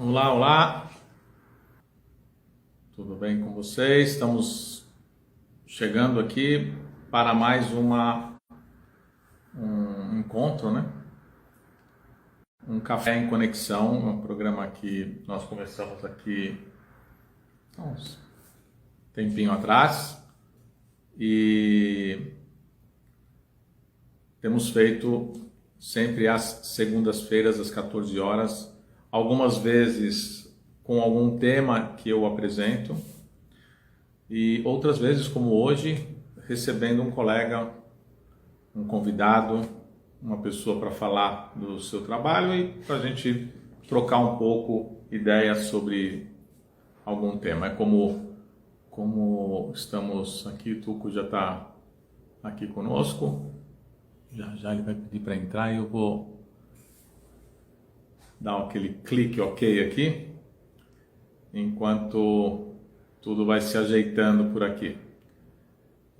Olá, olá, tudo bem com vocês? Estamos chegando aqui para mais um encontro, né? Um café em conexão, um programa que nós começamos aqui há uns tempinho atrás e temos feito sempre às segundas-feiras às 14 horas, algumas vezes com algum tema que eu apresento e outras vezes, como hoje, recebendo um colega, um convidado, uma pessoa para falar do seu trabalho e para a gente trocar um pouco ideias sobre algum tema. É como estamos aqui, o Tuco já está aqui conosco, já já ele vai pedir para entrar e eu vou dar aquele clique OK aqui, enquanto tudo vai se ajeitando por aqui.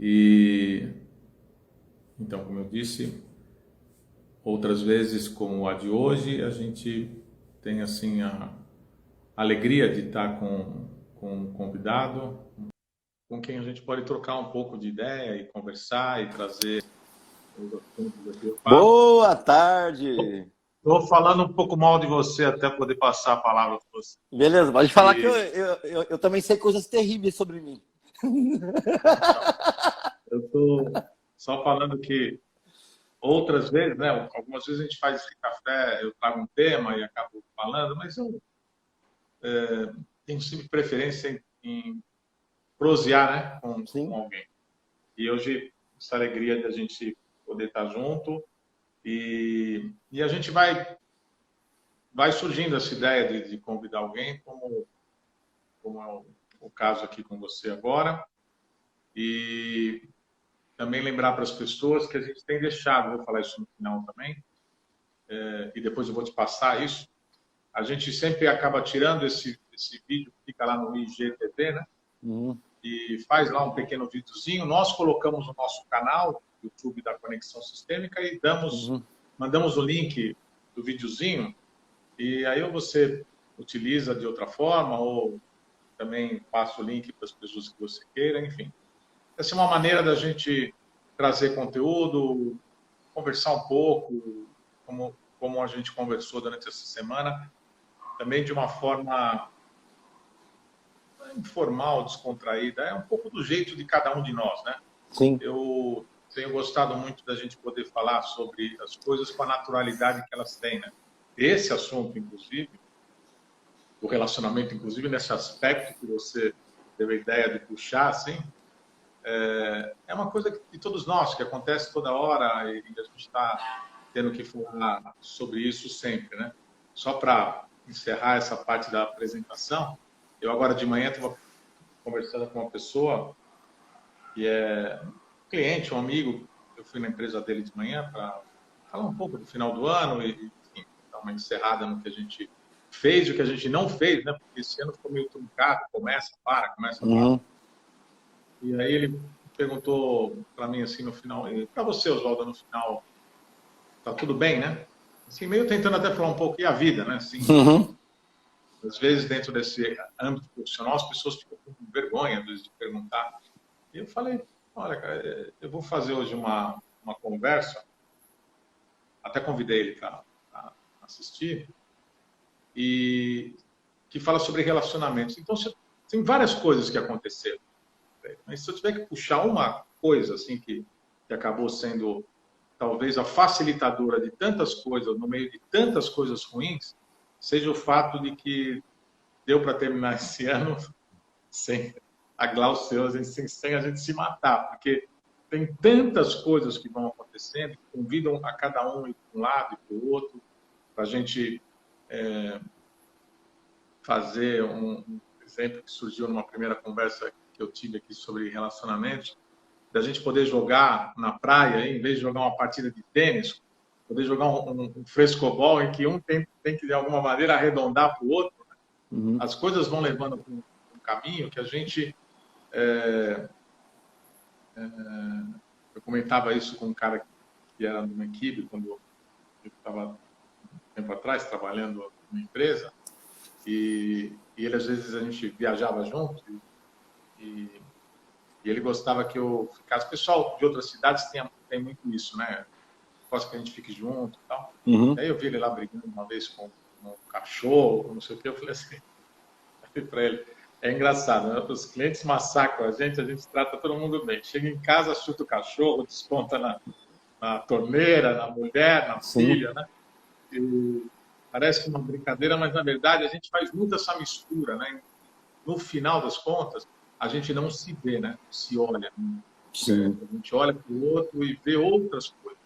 E então, como eu disse, outras vezes, como a de hoje, a gente tem assim a alegria de estar com um convidado, com quem a gente pode trocar um pouco de ideia e conversar e trazer os assuntos aqui. Boa tarde! Estou falando um pouco mal de você até poder passar a palavra para você. Beleza, pode falar que E, eu também sei coisas terríveis sobre mim. então, eu estou só falando que outras vezes, né? Algumas vezes a gente faz esse café, eu trago um tema e acabo falando, mas eu tenho sempre preferência em prosear, né, com Sim. alguém. E hoje, essa alegria de a gente poder estar junto e a gente vai surgindo essa ideia de convidar alguém, como é o caso aqui com você agora, e também lembrar para as pessoas que a gente tem deixado, vou falar isso no final também, e depois eu vou te passar isso, a gente sempre acaba tirando esse vídeo que fica lá no IGTV, né? Uhum. E faz lá um pequeno videozinho. Nós colocamos no nosso canal, YouTube da Conexão Sistêmica, e Uhum. mandamos o link do videozinho, e aí ou você utiliza de outra forma, ou também passa o link para as pessoas que você queira, enfim. Essa é uma maneira da gente trazer conteúdo, conversar um pouco, como a gente conversou durante essa semana, também de uma forma informal, descontraída, é um pouco do jeito de cada um de nós, né? Sim. Eu tenho gostado muito da gente poder falar sobre as coisas com a naturalidade que elas têm, né? Esse assunto, inclusive, o relacionamento, inclusive nesse aspecto que você teve a ideia de puxar, assim, é uma coisa de todos nós, que acontece toda hora e a gente está tendo que falar sobre isso sempre, né? Só para encerrar essa parte da apresentação, eu agora de manhã estava conversando com uma pessoa que é um cliente, um amigo. Eu fui na empresa dele de manhã para falar um pouco do final do ano e, enfim, dar uma encerrada no que a gente fez e o que a gente não fez, né? Porque esse ano ficou meio truncado, começa, para, começa, para. Uhum. E aí ele perguntou para mim assim no final, e para você, Oswaldo, no final, tá tudo bem, né? Assim, meio tentando até falar um pouco, e a vida, né? Assim, Uhum. às vezes dentro desse âmbito profissional, as pessoas ficam com vergonha, às vezes, de perguntar. E eu falei, olha, cara, eu vou fazer hoje uma conversa, até convidei ele para assistir, e que fala sobre relacionamentos. Então, tem várias coisas que aconteceram. Mas se eu tiver que puxar uma coisa assim que acabou sendo talvez a facilitadora de tantas coisas, no meio de tantas coisas ruins, seja o fato de que deu para terminar esse ano sem a Glauceu, sem a gente se matar, porque tem tantas coisas que vão acontecendo, que convidam a cada um ir para um lado e para o outro, para a gente fazer um exemplo que surgiu numa primeira conversa que eu tive aqui sobre relacionamentos, da gente poder jogar na praia, em vez de jogar uma partida de tênis, poder jogar um frescobol em que um tem que, de alguma maneira, arredondar para o outro. Uhum. As coisas vão levando para um caminho que a gente... Eu comentava isso com um cara que era numa equipe, quando eu estava tempo atrás trabalhando numa empresa, e ele, às vezes, a gente viajava junto e ele gostava que eu ficasse. O pessoal de outras cidades tem muito isso, né? Gosta que a gente fique junto e tal. Uhum. Aí eu vi ele lá brigando uma vez com um cachorro, não sei o que, eu falei assim para ele, é engraçado, né? Os clientes massacram a gente trata todo mundo bem. Chega em casa, chuta o cachorro, desconta na torneira, na mulher, na Sim. filha, né? E parece uma brincadeira, mas na verdade a gente faz muito essa mistura, né? No final das contas, a gente não se vê, né? Se olha. Sim. A gente olha para o outro e vê outras coisas.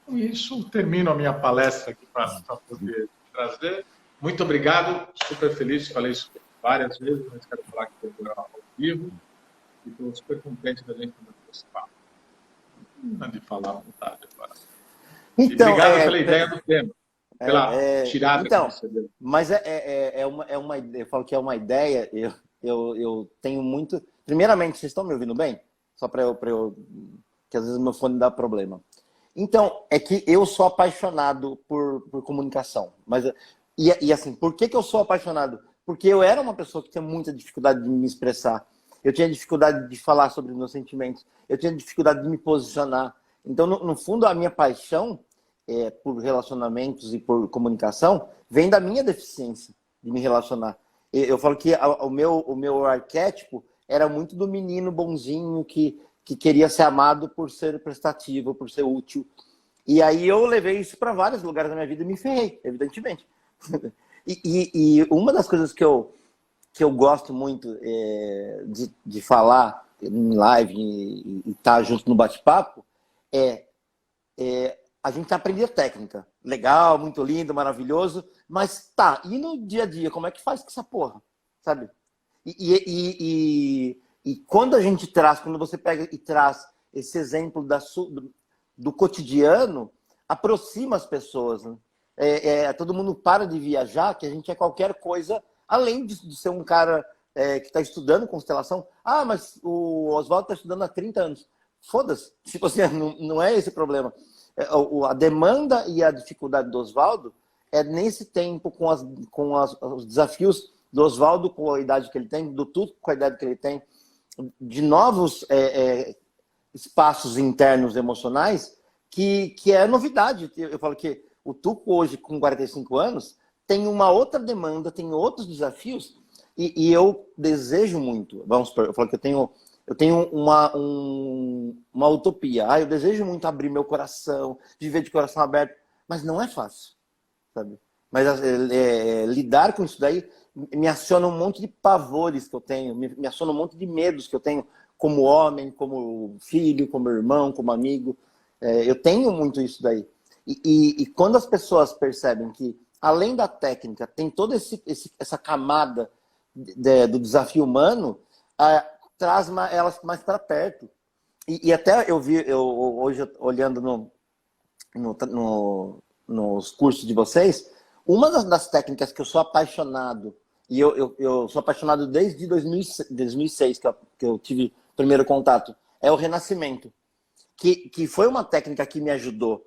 E isso termino a minha palestra aqui para poder trazer. Muito obrigado, super feliz, falei isso várias vezes, mas quero falar que foi ao vivo e estou super contente da gente participar. Não é de falar à vontade agora. Então, obrigado pela ideia do tema, pela tirada então, que você deu. Mas é uma ideia, eu falo que é uma ideia, eu tenho muito... Primeiramente, vocês estão me ouvindo bem? Só para eu... que às vezes meu fone dá problema. Então, é que eu sou apaixonado por comunicação. E assim, por que eu sou apaixonado? Porque eu era uma pessoa que tinha muita dificuldade de me expressar. Eu tinha dificuldade de falar sobre os meus sentimentos. Eu tinha dificuldade de me posicionar. Então, no fundo, a minha paixão por relacionamentos e por comunicação vem da minha deficiência de me relacionar. Eu falo que o meu arquétipo era muito do menino bonzinho que queria ser amado por ser prestativo, por ser útil. E aí eu levei isso para vários lugares da minha vida e me ferrei, evidentemente. E uma das coisas que eu gosto muito de falar em live e estar junto no bate-papo é a gente aprender técnica. Legal, muito lindo, maravilhoso, mas tá, e no dia a dia, como é que faz com essa porra? Sabe? E quando a gente traz, quando você pega e traz esse exemplo do cotidiano, aproxima as pessoas. Né? Todo mundo para de viajar, que a gente é qualquer coisa, além de ser um cara que está estudando constelação. Ah, mas o Oswaldo está estudando há 30 anos. Foda-se. Tipo assim, não é esse o problema. A demanda e a dificuldade do Oswaldo é nesse tempo, com os desafios do Oswaldo com a idade que ele tem, do Tuco com a idade que ele tem, de novos espaços internos emocionais, que é novidade. Eu falo que o Tuco hoje, com 45 anos, tem uma outra demanda, tem outros desafios, e eu desejo muito. Vamos supor, eu falo que eu tenho uma utopia. Eu desejo muito abrir meu coração, viver de coração aberto, mas não é fácil, sabe? Mas lidar com isso daí me aciona um monte de pavores que eu tenho, me aciona um monte de medos que eu tenho como homem, como filho, como irmão, como amigo. Eu tenho muito isso daí. E quando as pessoas percebem que, além da técnica, tem toda essa camada do desafio humano, traz elas mais para perto. E até eu vi, hoje, olhando nos cursos de vocês, uma das técnicas que eu sou apaixonado, e eu sou apaixonado desde 2006, que eu tive o primeiro contato, é o renascimento. Que foi uma técnica que me ajudou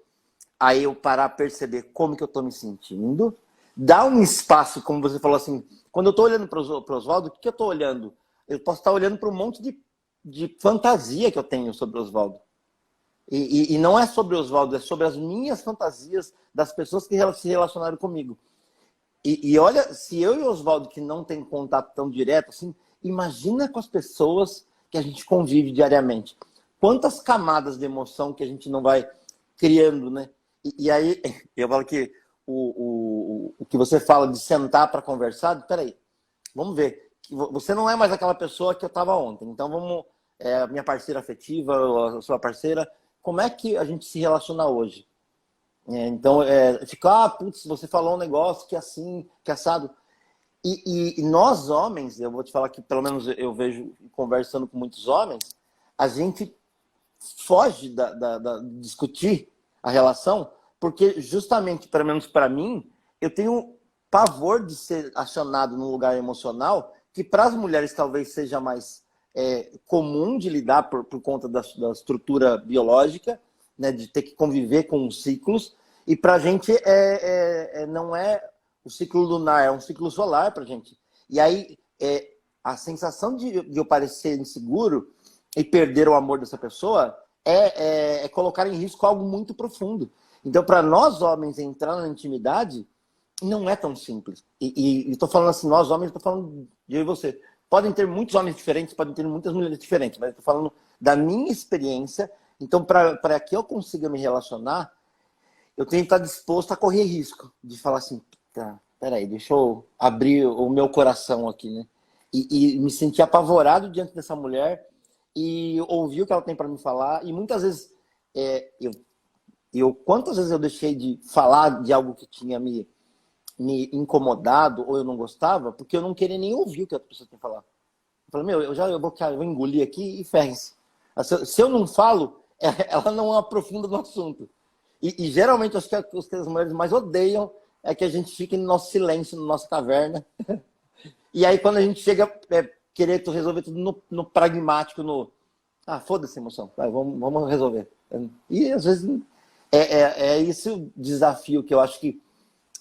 a eu parar a perceber como que eu estou me sentindo, dar um espaço, como você falou assim, quando eu estou olhando para o Oswaldo, o que eu estou olhando? Eu posso estar olhando para um monte de fantasia que eu tenho sobre o Oswaldo. E não é sobre o Oswaldo, é sobre as minhas fantasias das pessoas que se relacionaram comigo. E olha, se eu e o Oswaldo, que não tem contato tão direto, assim, imagina com as pessoas que a gente convive diariamente. Quantas camadas de emoção que a gente não vai criando, né? E aí, eu falo que o que você fala de sentar para conversar, peraí, vamos ver. Você não é mais aquela pessoa que eu estava ontem. Então, vamos... a minha parceira afetiva, a sua parceira, como é que a gente se relaciona hoje? Então, fica, putz, você falou um negócio que é assim, que é assado. E nós, homens, eu vou te falar que, pelo menos eu vejo, conversando com muitos homens, a gente foge de discutir a relação, porque justamente, pelo menos para mim, eu tenho pavor de ser acionado num lugar emocional que para as mulheres talvez seja mais comum de lidar por conta da estrutura biológica, né, de ter que conviver com os ciclos, e para a gente não é o ciclo lunar é um ciclo solar pra gente. E aí, a sensação de eu parecer inseguro e perder o amor dessa pessoa é colocar em risco algo muito profundo. Então, para nós homens entrar na intimidade, não é tão simples. E estou falando assim, nós homens, estou falando de eu e você. Podem ter muitos homens diferentes, podem ter muitas mulheres diferentes, mas estou falando da minha experiência. Então, para que eu consiga me relacionar, eu tenho que estar disposto a correr risco. De falar assim, tá, peraí, deixa eu abrir o meu coração aqui, né? E me sentir apavorado diante dessa mulher e ouvir o que ela tem para me falar. E muitas vezes, quantas vezes eu deixei de falar de algo que tinha me incomodado ou eu não gostava, porque eu não queria nem ouvir o que a outra pessoa tem que falar. Eu falei, eu vou engolir aqui e ferre-se. Se eu não falo, ela não aprofunda no assunto. E geralmente acho que os que as mulheres mais odeiam é que a gente fique no nosso silêncio, na nossa caverna. E aí quando a gente chega querer resolver tudo no pragmático, foda-se emoção, vai, vamos resolver. E às vezes é esse o desafio que eu acho que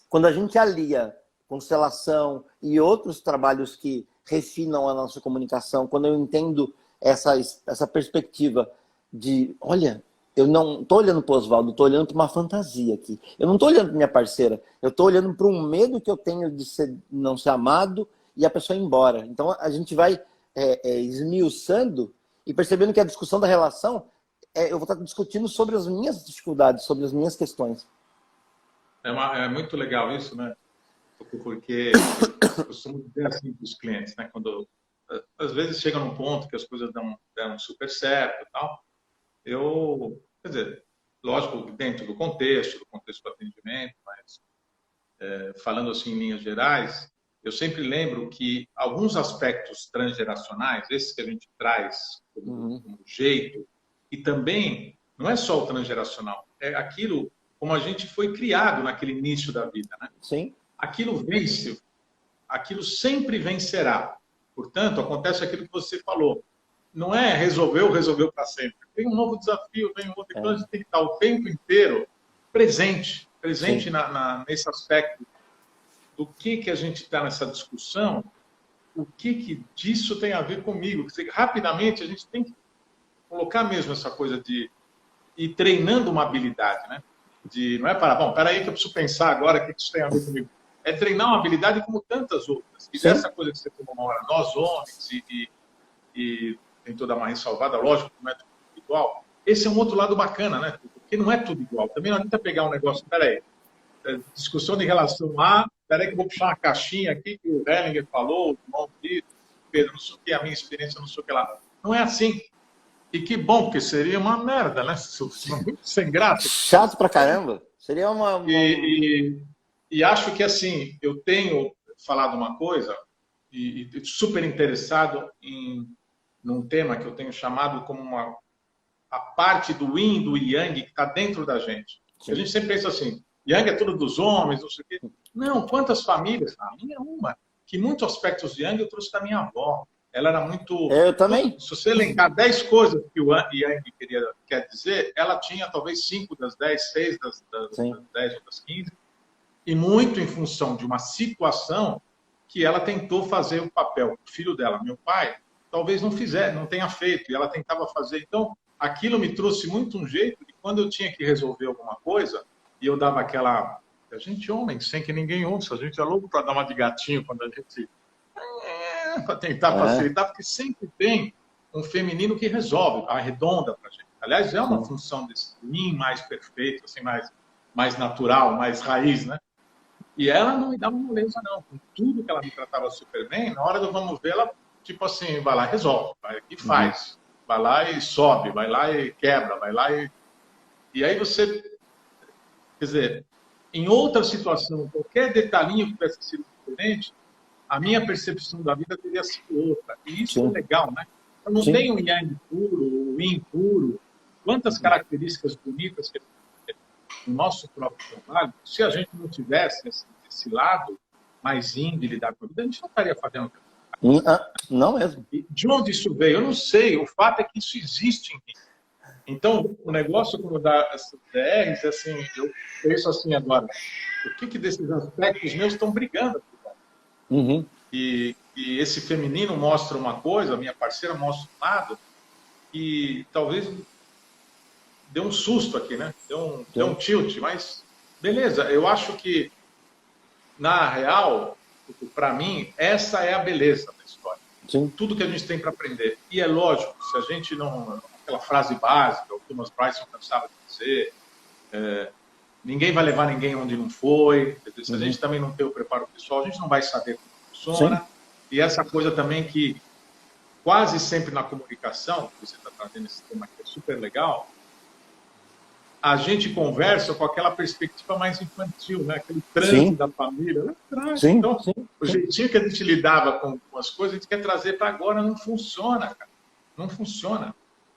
quando a gente alia constelação e outros trabalhos que refinam a nossa comunicação, quando eu entendo essa perspectiva de, olha, eu não estou olhando para o Oswaldo, estou olhando para uma fantasia aqui. Eu não estou olhando para minha parceira, eu estou olhando para um medo que eu tenho de não ser amado e a pessoa ir embora. Então a gente vai esmiuçando e percebendo que a discussão da relação, eu vou estar discutindo sobre as minhas dificuldades, sobre as minhas questões. É muito legal isso, né? Porque eu costumo dizer assim para os clientes, né? Quando às vezes chega num ponto que as coisas deram super certo e tal, quer dizer, lógico, dentro do contexto do atendimento, mas falando assim em linhas gerais, eu sempre lembro que alguns aspectos transgeracionais, esses que a gente traz como jeito, e também não é só o transgeracional, é aquilo como a gente foi criado naquele início da vida, né? Sim. Aquilo vence, aquilo sempre vencerá. Portanto, acontece aquilo que você falou. Não é resolveu para sempre. Tem um novo desafio, tem um outro. Então, a gente tem que estar o tempo inteiro presente nesse aspecto do que a gente está nessa discussão, o que disso tem a ver comigo. Rapidamente, a gente tem que colocar mesmo essa coisa de ir treinando uma habilidade, né? Não é parar, peraí que eu preciso pensar agora o que isso tem a ver comigo. É treinar uma habilidade como tantas outras. E dessa coisa que você falou uma hora, nós homens, e tem toda uma ressalvada, lógico, não é tudo igual. Esse é um outro lado bacana, né? Porque não é tudo igual. Também não adianta pegar um negócio, peraí, discussão de relação a, peraí que eu vou puxar uma caixinha aqui que o Hellinger falou, o irmão Pedro, não sei o que, a minha experiência, não sei o que lá. Não é assim. E que bom, porque seria uma merda, né? Sem graça. Chato pra caramba. Seria uma... E acho que, assim, eu tenho falado uma coisa e super interessado num tema que eu tenho chamado como a parte do yin e do yang que está dentro da gente. A gente sempre pensa assim, yang é tudo dos homens, não sei o quê. Não, quantas famílias? A minha é uma. Que muitos aspectos de yang eu trouxe da minha avó. Ela era muito... Eu também. Se você elencar 10 coisas que o Yang quer dizer, ela tinha talvez 5 das 10, 6 das 10 ou das 15. E muito em função de uma situação que ela tentou fazer o papel. O filho dela, meu pai, talvez não tenha feito. E ela tentava fazer. Então, aquilo me trouxe muito um jeito de quando eu tinha que resolver alguma coisa, e eu dava aquela... A gente homem, sem que ninguém ouça. A gente é louco para dar uma de gatinho quando a gente... para tentar facilitar, porque sempre tem um feminino que resolve, arredonda para a gente. Aliás, é uma função desse yin mais perfeito, assim, mais natural, mais raiz, né? E ela não me dava moleza, não. Com tudo que ela me tratava super bem, na hora do vamos ver, ela, tipo assim, vai lá e resolve, vai e faz. Vai lá e sobe, vai lá e quebra, vai lá e... E aí você... Quer dizer, em outra situação, qualquer detalhinho que tivesse sido diferente, a minha percepção da vida teria sido outra. E isso é legal, né? Eu não tenho um yang puro, um yin puro. Quantas características bonitas que no nosso próprio trabalho, se a gente não tivesse esse lado mais yin de lidar com a vida, a gente não estaria fazendo. Não mesmo. E de onde isso veio? Eu não sei. O fato é que isso existe em mim. Então, o negócio como dar essas DRs, assim, eu penso assim agora. por que desses aspectos meus estão brigando? Uhum. E esse feminino mostra uma coisa, a minha parceira mostra um lado, e talvez deu um susto aqui, né? Deu um tilt, mas beleza, eu acho que, na real, para mim, essa é a beleza da história. Sim. Tudo que a gente tem para aprender. E é lógico, se a gente não... Aquela frase básica, o Thomas Bryson cansava de dizer, ninguém vai levar ninguém onde não foi. Se a gente também não tem o preparo pessoal, a gente não vai saber como funciona. Sim. E essa coisa também que quase sempre na comunicação, que você está trazendo esse tema que é super legal, a gente conversa com aquela perspectiva mais infantil, né? Aquele trânsito da família lá atrás. Sim, então, o jeitinho que a gente lidava com as coisas, a gente quer trazer para agora, não funciona, cara. Não funciona.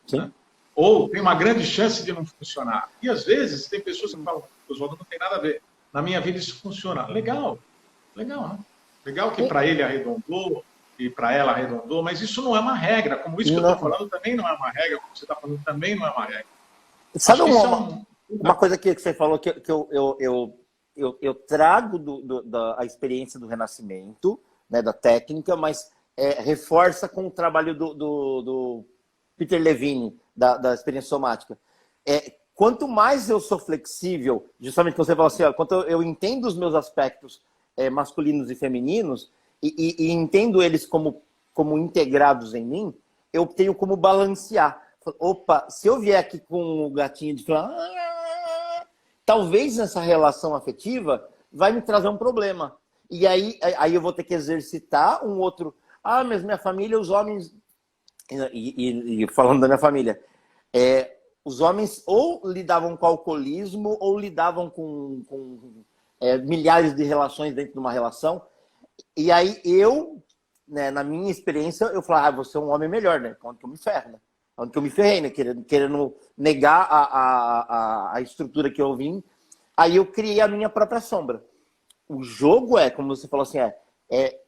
Né? Ou tem uma grande chance de não funcionar. E às vezes tem pessoas que falam, Oswaldo, não tem nada a ver. Na minha vida isso funciona. Legal. Legal, né? Legal que para ele arredondou e para ela arredondou, mas isso não é uma regra. Como isso que eu estou falando também não é uma regra, como você está falando também não é uma regra. Sabe uma coisa que você falou que eu trago da experiência do Renascimento, né, da técnica, mas reforça com o trabalho do Peter Levine, da experiência somática. Quanto mais eu sou flexível, justamente quando você fala assim, quanto eu entendo os meus aspectos masculinos e femininos e entendo eles como integrados em mim, eu tenho como balancear. Opa, se eu vier aqui com o gatinho de falar, talvez nessa relação afetiva vai me trazer um problema. E aí eu vou ter que exercitar um outro. Mas minha família, os homens. E falando da minha família, os homens ou lidavam com alcoolismo ou lidavam com milhares de relações dentro de uma relação. E aí eu, né, na minha experiência, eu falava, você é um homem melhor, né? Onde que eu me ferro, né? Onde que eu me ferrei, né? Querendo negar a estrutura que eu vim. Aí eu criei a minha própria sombra. O jogo como você falou assim,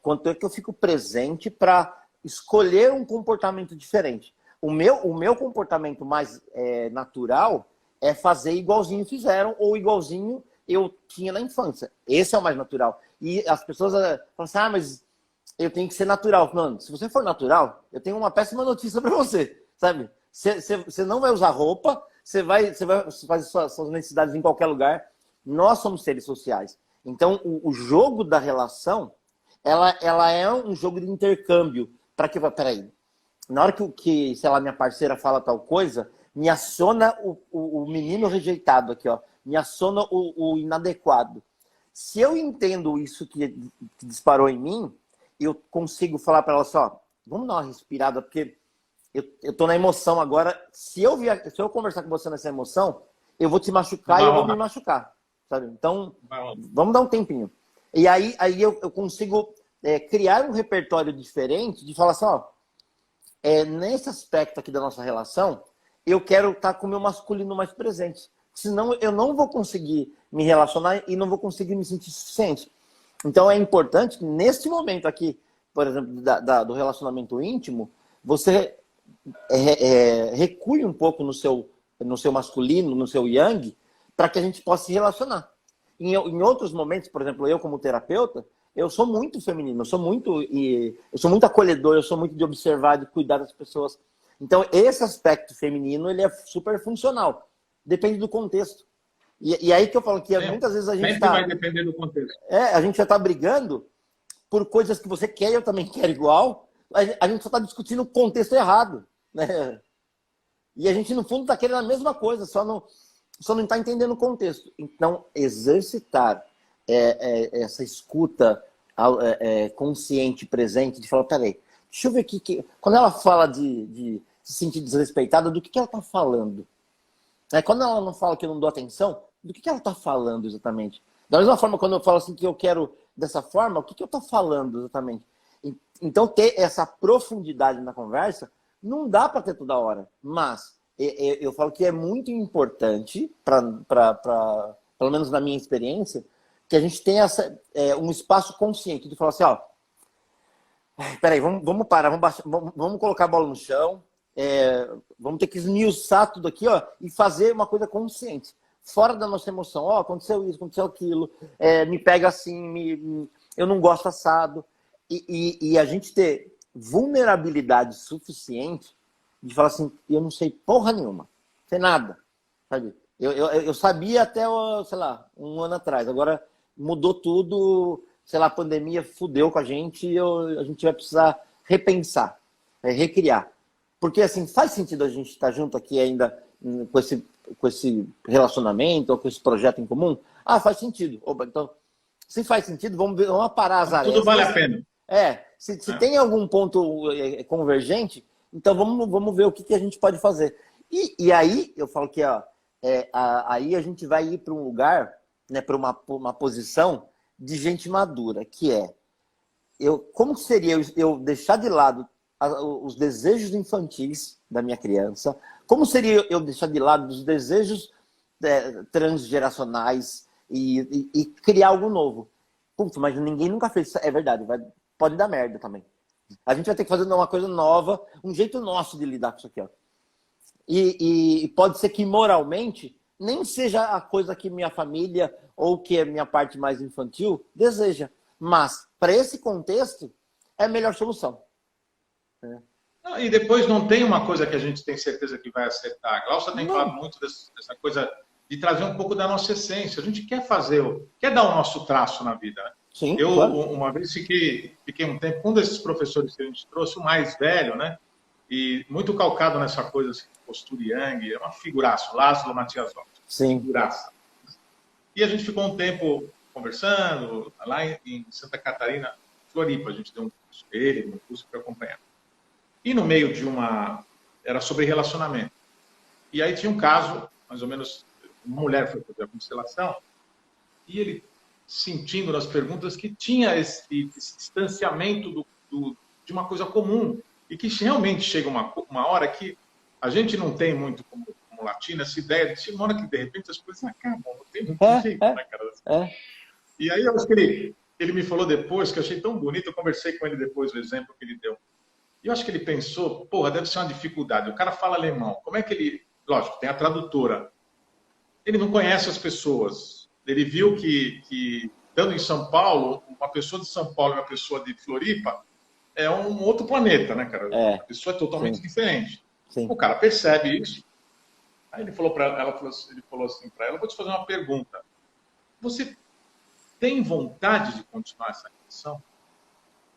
quanto é que eu fico presente para escolher um comportamento diferente. O meu comportamento mais natural é fazer igualzinho fizeram ou igualzinho eu tinha na infância. Esse é o mais natural. E as pessoas falam assim, mas eu tenho que ser natural. Mano, se você for natural, eu tenho uma péssima notícia para você. Sabe? Você não vai usar roupa, você vai fazer suas necessidades em qualquer lugar. Nós somos seres sociais. Então, o jogo da relação, ela é um jogo de intercâmbio. Para que, peraí, na hora que, sei lá, minha parceira fala tal coisa, me aciona o menino rejeitado aqui, ó. Me aciona o inadequado. Se eu entendo isso que disparou em mim, eu consigo falar para ela só, vamos dar uma respirada, porque eu tô na emoção agora. Se eu conversar com você nessa emoção, eu vou te machucar e eu vou me machucar. Sabe? Então, vamos dar um tempinho. E aí eu consigo criar um repertório diferente de falar assim, nesse aspecto aqui da nossa relação, eu quero estar com o meu masculino mais presente. Senão eu não vou conseguir me relacionar e não vou conseguir me sentir suficiente. Então é importante que nesse momento aqui, por exemplo, do relacionamento íntimo, você recue um pouco no seu masculino, no seu yang, para que a gente possa se relacionar. Em outros momentos, por exemplo, eu como terapeuta, eu sou muito feminino, eu sou muito acolhedor, eu sou muito de observar, de cuidar das pessoas. Então, esse aspecto feminino, ele é super funcional. Depende do contexto. E aí que eu falo que muitas vezes a gente vai depender do contexto. A gente já está brigando por coisas que você quer e eu também quero igual. A gente só está discutindo o contexto errado. Né? E a gente, no fundo, está querendo a mesma coisa, só não está entendendo o contexto. Então, exercitar essa escuta consciente, presente, de falar, peraí, deixa eu ver aqui. Quando ela fala de se sentir desrespeitada, do que ela está falando? Quando ela não fala que eu não dou atenção, do que ela está falando exatamente? Da mesma forma, quando eu falo assim que eu quero dessa forma, o que eu estou falando exatamente? Então, ter essa profundidade na conversa não dá para ter toda hora, mas eu falo que é muito importante, pelo menos na minha experiência, que a gente tenha um espaço consciente de falar assim, peraí, vamos parar, vamos colocar a bola no chão, vamos ter que esmiuçar tudo aqui, e fazer uma coisa consciente. fora da nossa emoção. Ó, aconteceu isso, aconteceu aquilo, me pega assim, eu não gosto assado. E a gente ter vulnerabilidade suficiente de falar assim, eu não sei porra nenhuma, não sei nada, sabe? Eu sabia até, sei lá, um ano atrás, agora mudou tudo, sei lá, a pandemia fudeu com a gente e a gente vai precisar repensar, recriar. Porque, assim, faz sentido a gente estar junto aqui ainda com esse relacionamento ou com esse projeto em comum? Ah, faz sentido. Opa, então, se faz sentido, vamos parar as arestas. Tudo vale a pena. Se tem algum ponto convergente, então vamos ver o que a gente pode fazer. E aí, eu falo que aí a gente vai ir para um lugar, né, para uma posição de gente madura, que como seria eu deixar de lado os desejos infantis da minha criança, como seria eu deixar de lado os desejos transgeracionais e criar algo novo. Putz, mas ninguém nunca fez isso. É verdade, pode dar merda também. A gente vai ter que fazer uma coisa nova, um jeito nosso de lidar com isso aqui. Ó. E pode ser que moralmente nem seja a coisa que minha família ou que a minha parte mais infantil deseja. Mas, para esse contexto, é a melhor solução. E depois não tem uma coisa que a gente tem certeza que vai acertar. A Glaucia tem falado muito dessa coisa de trazer um pouco da nossa essência. A gente quer quer dar o nosso traço na vida. Né? Sim, eu, claro. Uma vez, fiquei um tempo com um desses professores que a gente trouxe, o mais velho, né? E muito calcado nessa coisa, assim, postura Yang, é uma figuraça, Laszlo Matiasov. Sim. Figuraça. E a gente ficou um tempo conversando, lá em Santa Catarina, Floripa, a gente deu um curso, um curso para acompanhar. E no meio de era sobre relacionamento. E aí tinha um caso, mais ou menos, uma mulher foi fazer a constelação, e ele, sentindo nas perguntas, que tinha esse distanciamento de uma coisa comum, e que realmente chega uma hora que a gente não tem muito, como latino, essa ideia de uma hora que, de repente, as coisas acabam, não tem muito jeito, né, cara? E aí, eu acho que ele me falou depois, que eu achei tão bonito, eu conversei com ele depois, o exemplo que ele deu. E eu acho que ele pensou, porra, deve ser uma dificuldade. O cara fala alemão, como é que ele... Lógico, tem a tradutora. Ele não conhece as pessoas. Ele viu que estando em São Paulo, uma pessoa de São Paulo e uma pessoa de Floripa é um outro planeta, né, cara? A pessoa é totalmente diferente. Sim. O cara percebe isso. Aí ele falou para ela, ele falou assim para ela, vou te fazer uma pergunta. Você tem vontade de continuar essa relação?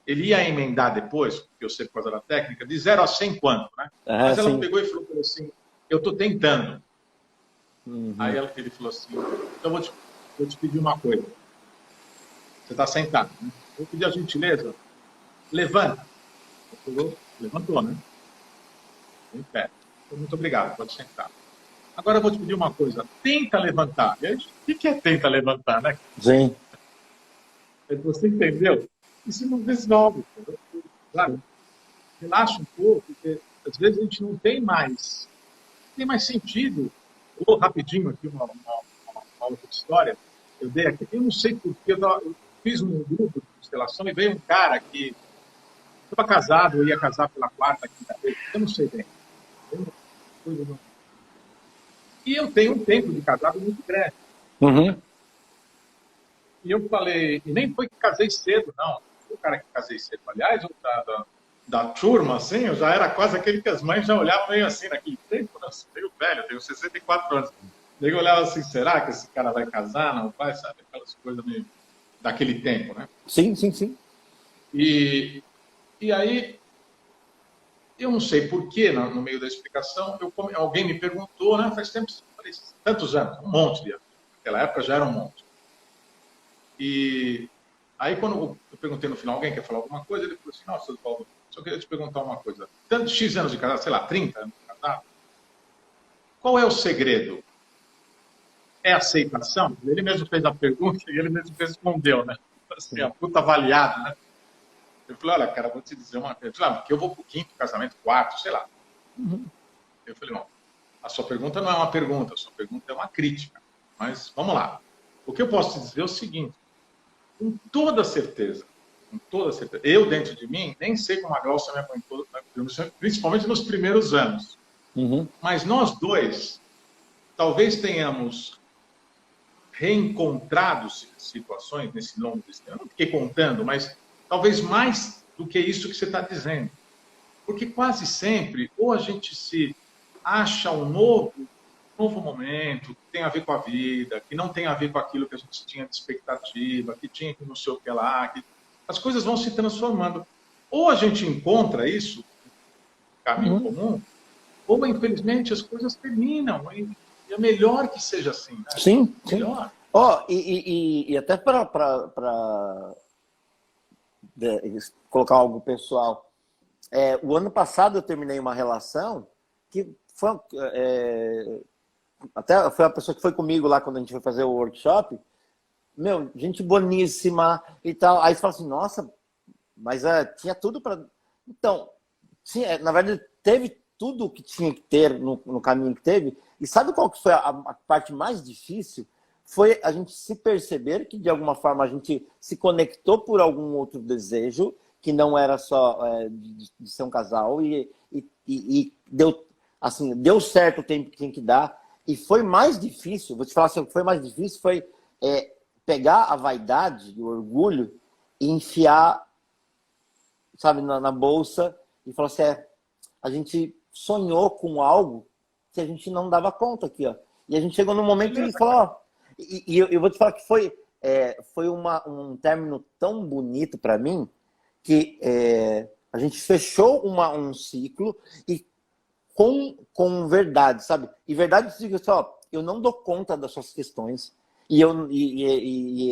Ele ia emendar depois, porque eu sei por causa da técnica, de 0 a 100 quanto, né? Mas ela pegou e falou assim, eu estou tentando. Aí ele falou assim, então vou te pedir uma coisa. Você está sentado, né? Vou pedir a gentileza, levanta. Levantou, né? Em pé. Muito obrigado, pode sentar. Agora eu vou te pedir uma coisa, tenta levantar. E aí, o que é tenta levantar, né? Sim. Você entendeu? Isso não resolve. Claro, relaxa um pouco, porque às vezes a gente não tem mais sentido. Ou rapidinho aqui, uma outra história. Eu dei aqui, eu não sei porquê, eu fiz um grupo de constelação e veio um cara que estava casado, eu ia casar pela 4ª, 5ª vez, eu não sei bem. E eu tenho um tempo de casado muito grande. E eu falei, e nem foi que casei cedo, não. O cara que casei cedo, aliás, da turma, assim, eu já era quase aquele que as mães já olhavam meio assim naquele tempo, né? Meio velho, eu tenho 64 anos. Daí eu olhava assim, será que esse cara vai casar? Não vai, sabe? Aquelas coisas meio daquele tempo, né? Sim, sim, sim. E aí, eu não sei porquê, no meio da explicação, alguém me perguntou, né? Faz tantos anos, um monte de anos. Naquela época já era um monte. E aí, quando eu perguntei no final, alguém quer falar alguma coisa? Ele falou assim, nossa, Paulo, só queria te perguntar uma coisa. Tanto X anos de casado, sei lá, 30 anos de casado, qual é o segredo? É aceitação? Ele mesmo fez a pergunta e ele mesmo respondeu, né? Assim, a puta avaliada, né? Eu falei, olha, cara, vou te dizer uma coisa. Porque eu vou pro 5º casamento, 4º, sei lá. Eu falei, não, a sua pergunta não é uma pergunta, a sua pergunta é uma crítica. Mas, vamos lá. O que eu posso te dizer é o seguinte, com toda certeza, eu dentro de mim, nem sei como a Glaucia me aguentou, principalmente nos primeiros anos. Mas nós dois, talvez tenhamos reencontrado situações nesse longo desse ano. Eu não fiquei contando, mas talvez mais do que isso que você está dizendo. Porque quase sempre, ou a gente se acha um novo momento, que tem a ver com a vida, que não tem a ver com aquilo que a gente tinha de expectativa, que tinha que não sei o que lá, que as coisas vão se transformando. Ou a gente encontra isso, caminho comum, ou infelizmente as coisas terminam. E é melhor que seja assim, né? Sim, melhor. E até para colocar algo pessoal, o ano passado eu terminei uma relação que foi, até foi a pessoa que foi comigo lá quando a gente foi fazer o workshop, meu, gente boníssima e tal. Aí você fala assim, nossa, mas tinha tudo para... Então, sim, na verdade, teve tudo o que tinha que ter no caminho que teve. E sabe qual que foi a parte mais difícil? Foi a gente se perceber que, de alguma forma, a gente se conectou por algum outro desejo, que não era só de ser um casal, e deu, assim, deu certo o tempo que tinha que dar. E foi mais difícil, vou te falar assim, o que foi mais difícil foi pegar a vaidade, o orgulho, e enfiar, sabe, na bolsa, e falar assim, a gente sonhou com algo que a gente não dava conta aqui, ó. E a gente chegou num momento e falou, ó, e eu vou te falar que foi um término tão bonito para mim, que a gente fechou um ciclo e com verdade, sabe? E verdade significa só, eu não dou conta das suas questões e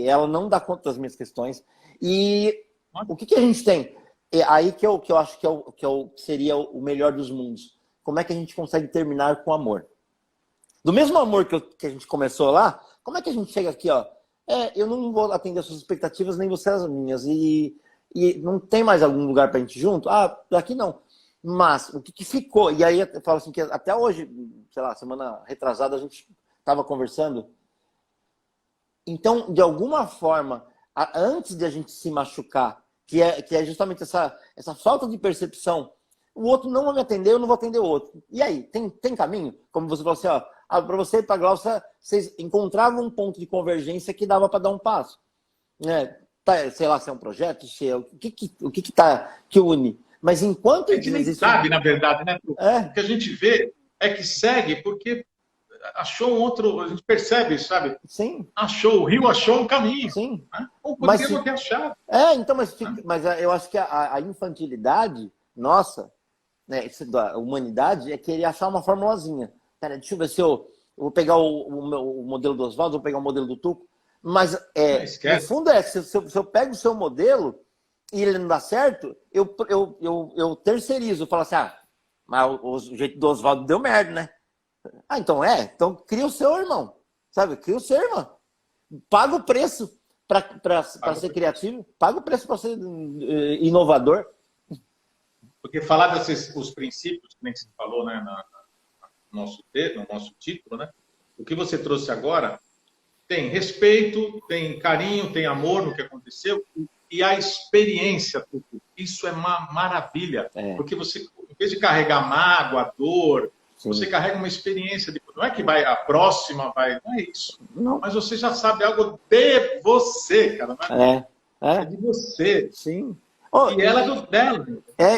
ela não dá conta das minhas questões. E o que a gente tem? É aí que eu acho que seria o melhor dos mundos. Como é que a gente consegue terminar com amor? Do mesmo amor que a gente começou lá, como é que a gente chega aqui, ó? Eu não vou atender as suas expectativas, nem você as minhas. E não tem mais algum lugar pra gente junto? Ah, daqui não. Mas o que ficou? E aí eu falo assim, que até hoje, sei lá, semana retrasada, a gente estava conversando. Então, de alguma forma, antes de a gente se machucar, que é justamente essa falta de percepção, o outro não vai me atender, eu não vou atender o outro. E aí, tem caminho? Como você falou assim, ó, para você e para a Glaucia, vocês encontravam um ponto de convergência que dava para dar um passo. Né? Sei lá se é um projeto, se é, o que une. Mas enquanto a gente nem sabe, na verdade, né? O que a gente vê é que segue porque achou um outro, a gente percebe, sabe? Sim. O rio achou um caminho. Sim. Né? Ou poderia não ter achado. Então, mas eu acho que a infantilidade nossa, né, da humanidade, é querer achar uma formulazinha. Cara, deixa eu ver se eu vou pegar o modelo do Oswaldo, vou pegar o modelo do Tuco. Mas, no fundo, se eu pego o seu modelo e ele não dá certo, eu terceirizo. Eu falo assim, mas o jeito do Oswaldo deu merda, né? Então cria o seu, irmão. Sabe? Cria o seu, irmão. Paga o preço para ser criativo. Paga o preço para ser inovador. Porque falar os princípios, que nem você falou, né, no nosso título, né? O que você trouxe agora tem respeito, tem carinho, tem amor no que aconteceu e a experiência. Isso é uma maravilha. Porque você, em vez de carregar mágoa, dor, você carrega uma experiência. Não é que a próxima vai... Não é isso. Não. Mas você já sabe algo de você, cara. É de você. Sim. E ela é dela.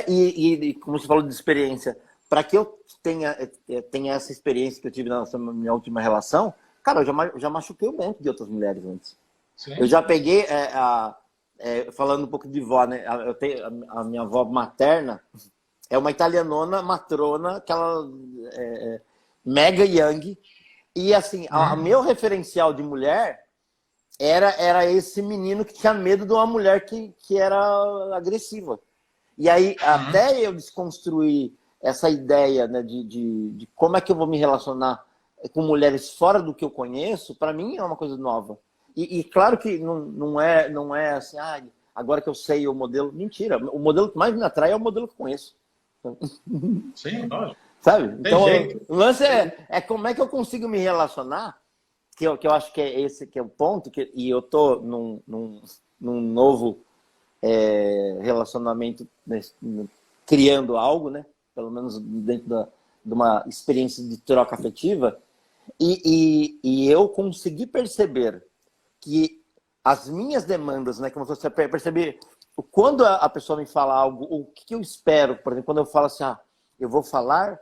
E como você falou de experiência, para que eu tenha essa experiência que eu tive na minha última relação, cara, eu já machuquei um monte de outras mulheres antes. Sim. Eu já peguei, falando um pouco de vó, né? Eu tenho a minha avó materna, é uma italianona matrona, aquela mega young, e assim, o meu referencial de mulher era esse menino que tinha medo de uma mulher que era agressiva. E aí, até eu desconstruir essa ideia, né, de como é que eu vou me relacionar com mulheres fora do que eu conheço, para mim é uma coisa nova. E claro que não é assim, agora que eu sei o modelo. Mentira, o modelo que mais me atrai é o modelo que eu conheço. Sim, lógico. Sabe? Então, o lance é como é que eu consigo me relacionar, que eu acho que é esse que é o ponto, e eu tô num novo relacionamento, criando algo, né? Pelo menos dentro de uma experiência de troca afetiva, E eu consegui perceber que as minhas demandas, né, como você perceber, quando a pessoa me fala algo, o que eu espero, por exemplo, quando eu falo assim, eu vou falar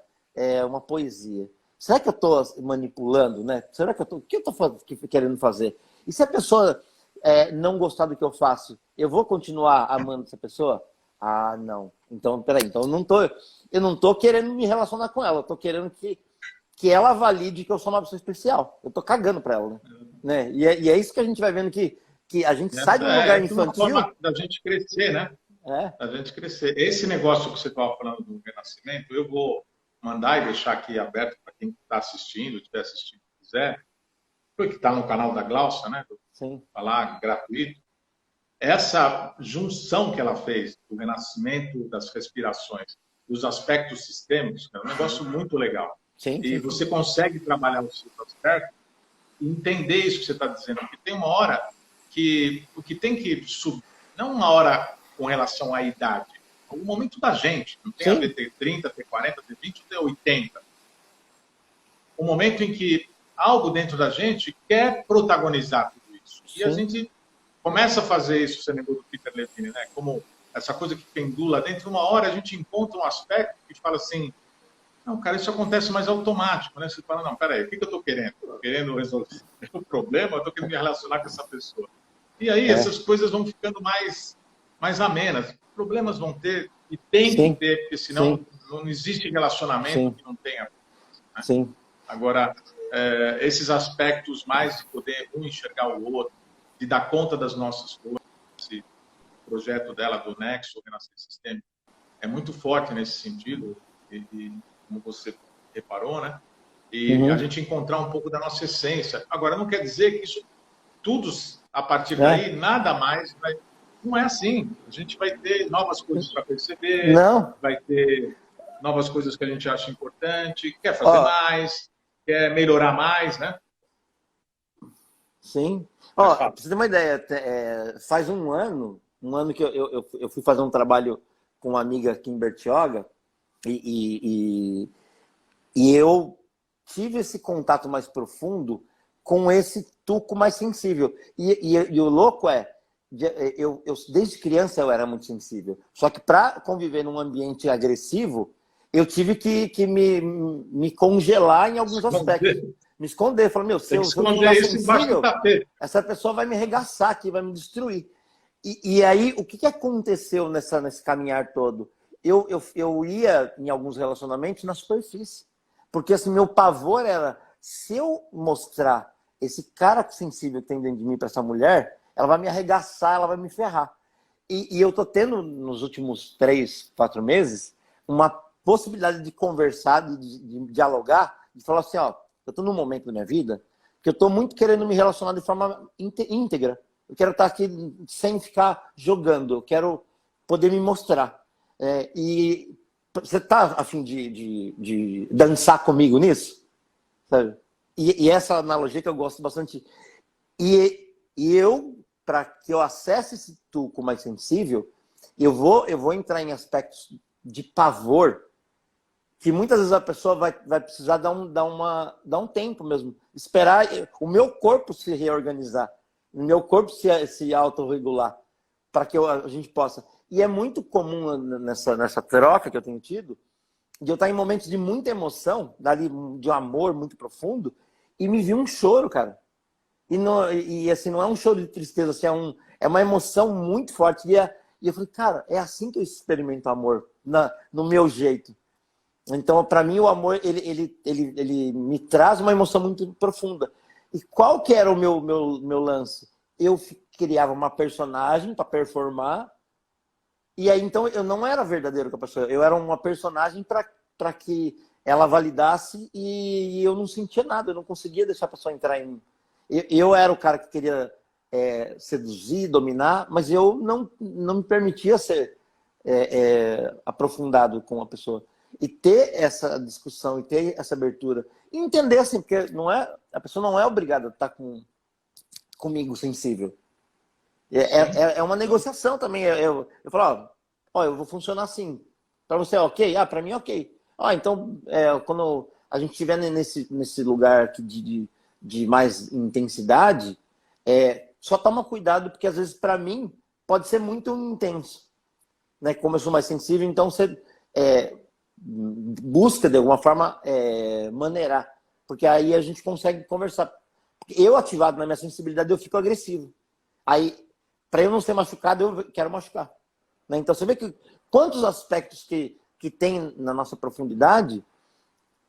uma poesia. Será que eu estou manipulando, né? Será que o que eu estou querendo fazer? E se a pessoa não gostar do que eu faço, eu vou continuar amando essa pessoa? Ah, não. Então, peraí. Então, eu não tô querendo me relacionar com ela. Eu tô querendo que ela valide que eu sou uma pessoa especial. Eu tô cagando pra ela, né? E é isso que a gente vai vendo que a gente sai de um lugar Uma infantil. forma da gente crescer, né? Da gente crescer. Esse negócio que você estava falando do renascimento, eu vou mandar e deixar aqui aberto para quem está assistindo, estiver assistindo, quiser, que está no canal da Glaucia, né? Sim. Falar gratuito. Essa junção que ela fez do renascimento das respirações, dos aspectos sistêmicos, é um negócio muito legal. Sim, e você consegue trabalhar os seus aspectos e entender isso que você está dizendo, porque tem uma hora que o que tem que subir, não uma hora com relação à idade, é o momento da gente, não tem a ver ter 30, ter 40, ter 20, ter 80. O momento em que algo dentro da gente quer protagonizar tudo isso. E a gente começa a fazer isso, você lembrou do Peter Levine, né? Como essa coisa que pendula dentro, uma hora a gente encontra um aspecto que fala assim, não, cara, isso acontece mais automático, né? Você fala, não, peraí, o que eu estou querendo? Estou querendo resolver o problema, eu estou querendo me relacionar com essa pessoa. E aí essas coisas vão ficando mais amenas. Problemas vão ter, e tem que ter, porque senão não existe relacionamento que não tenha. Né? Sim. Agora, esses aspectos mais de poder um enxergar o outro, de dar conta das nossas coisas, esse projeto dela do Nexo, Renascer Sistêmico, é muito forte nesse sentido, e como você reparou, né? E a gente encontrar um pouco da nossa essência. Agora, não quer dizer que isso tudo, a partir daí, nada mais vai... Não é assim. A gente vai ter novas coisas para perceber, vai ter novas coisas que a gente acha importante, quer fazer mais, quer melhorar mais, né? Sim. Pra você ter uma ideia, faz um ano que eu fui fazer um trabalho com uma amiga aqui em Bertioga e eu tive esse contato mais profundo com esse tuco mais sensível. E o louco eu desde criança eu era muito sensível. Só que para conviver num ambiente agressivo, eu tive que me congelar em alguns aspectos. Me esconder. Falar, meu, se eu não ficar sensível, essa pessoa vai me arregaçar aqui, vai me destruir. E aí, o que aconteceu nesse caminhar todo? Eu ia, em alguns relacionamentos, na superfície. Porque assim, meu pavor era, se eu mostrar esse cara sensível que tem dentro de mim para essa mulher, ela vai me arregaçar, ela vai me ferrar. E eu tô tendo, nos últimos 3, 4 meses, uma possibilidade de conversar, de dialogar, de falar assim, eu tô num momento da minha vida que eu tô muito querendo me relacionar de forma íntegra. Eu quero estar aqui sem ficar jogando, eu quero poder me mostrar. E você tá a fim de dançar comigo nisso? Sabe? E essa analogia que eu gosto bastante. E eu, para que eu acesse esse tuco mais sensível, eu vou entrar em aspectos de pavor que muitas vezes a pessoa vai precisar dar um tempo mesmo. Esperar o meu corpo se reorganizar, o meu corpo se autorregular, para que a gente possa. E é muito comum nessa troca que eu tenho tido, de eu estar em momentos de muita emoção, dali, de um amor muito profundo, e me vir um choro, cara. E assim, não é um choro de tristeza, assim, é uma emoção muito forte. E eu falei, cara, é assim que eu experimento amor, no meu jeito. Então, para mim, o amor, ele me traz uma emoção muito profunda. E qual que era o meu lance? Eu criava uma personagem para performar, e aí, então, eu não era verdadeiro com a pessoa. Eu era uma personagem para que ela validasse e eu não sentia nada. Eu não conseguia deixar a pessoa entrar em mim. Eu era o cara que queria seduzir, dominar, mas eu não me permitia ser aprofundado com a pessoa. E ter essa discussão, e ter essa abertura. E entender assim, porque a pessoa não é obrigada a estar comigo sensível. É uma negociação também. Eu falo, eu vou funcionar assim. Para você é ok? Para mim é ok. Então, quando a gente estiver nesse lugar aqui de mais intensidade, só toma cuidado, porque às vezes para mim pode ser muito intenso, né? Como eu sou mais sensível, então você busca de alguma forma maneirar, porque aí a gente consegue conversar. Eu ativado na minha sensibilidade, eu fico agressivo. Aí, para eu não ser machucado, eu quero machucar, né? Então você vê que quantos aspectos que tem na nossa profundidade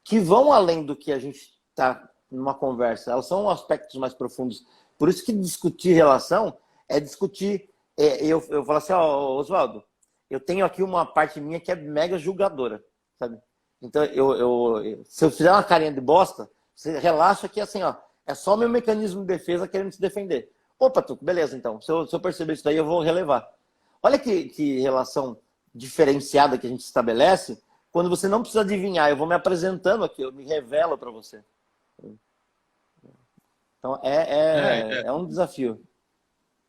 que vão além do que a gente está numa conversa. Elas são aspectos mais profundos. Por isso que discutir relação é discutir... eu falo assim, Oswaldo, eu tenho aqui uma parte minha que é mega julgadora, sabe? Então, se eu fizer uma carinha de bosta, você relaxa que assim, ó, é só meu mecanismo de defesa querendo se defender. Opa, Tuco, beleza, então. Se eu perceber isso daí, eu vou relevar. Olha que relação diferenciada que a gente estabelece quando você não precisa adivinhar. Eu vou me apresentando aqui, eu me revelo para você. Então, é um desafio.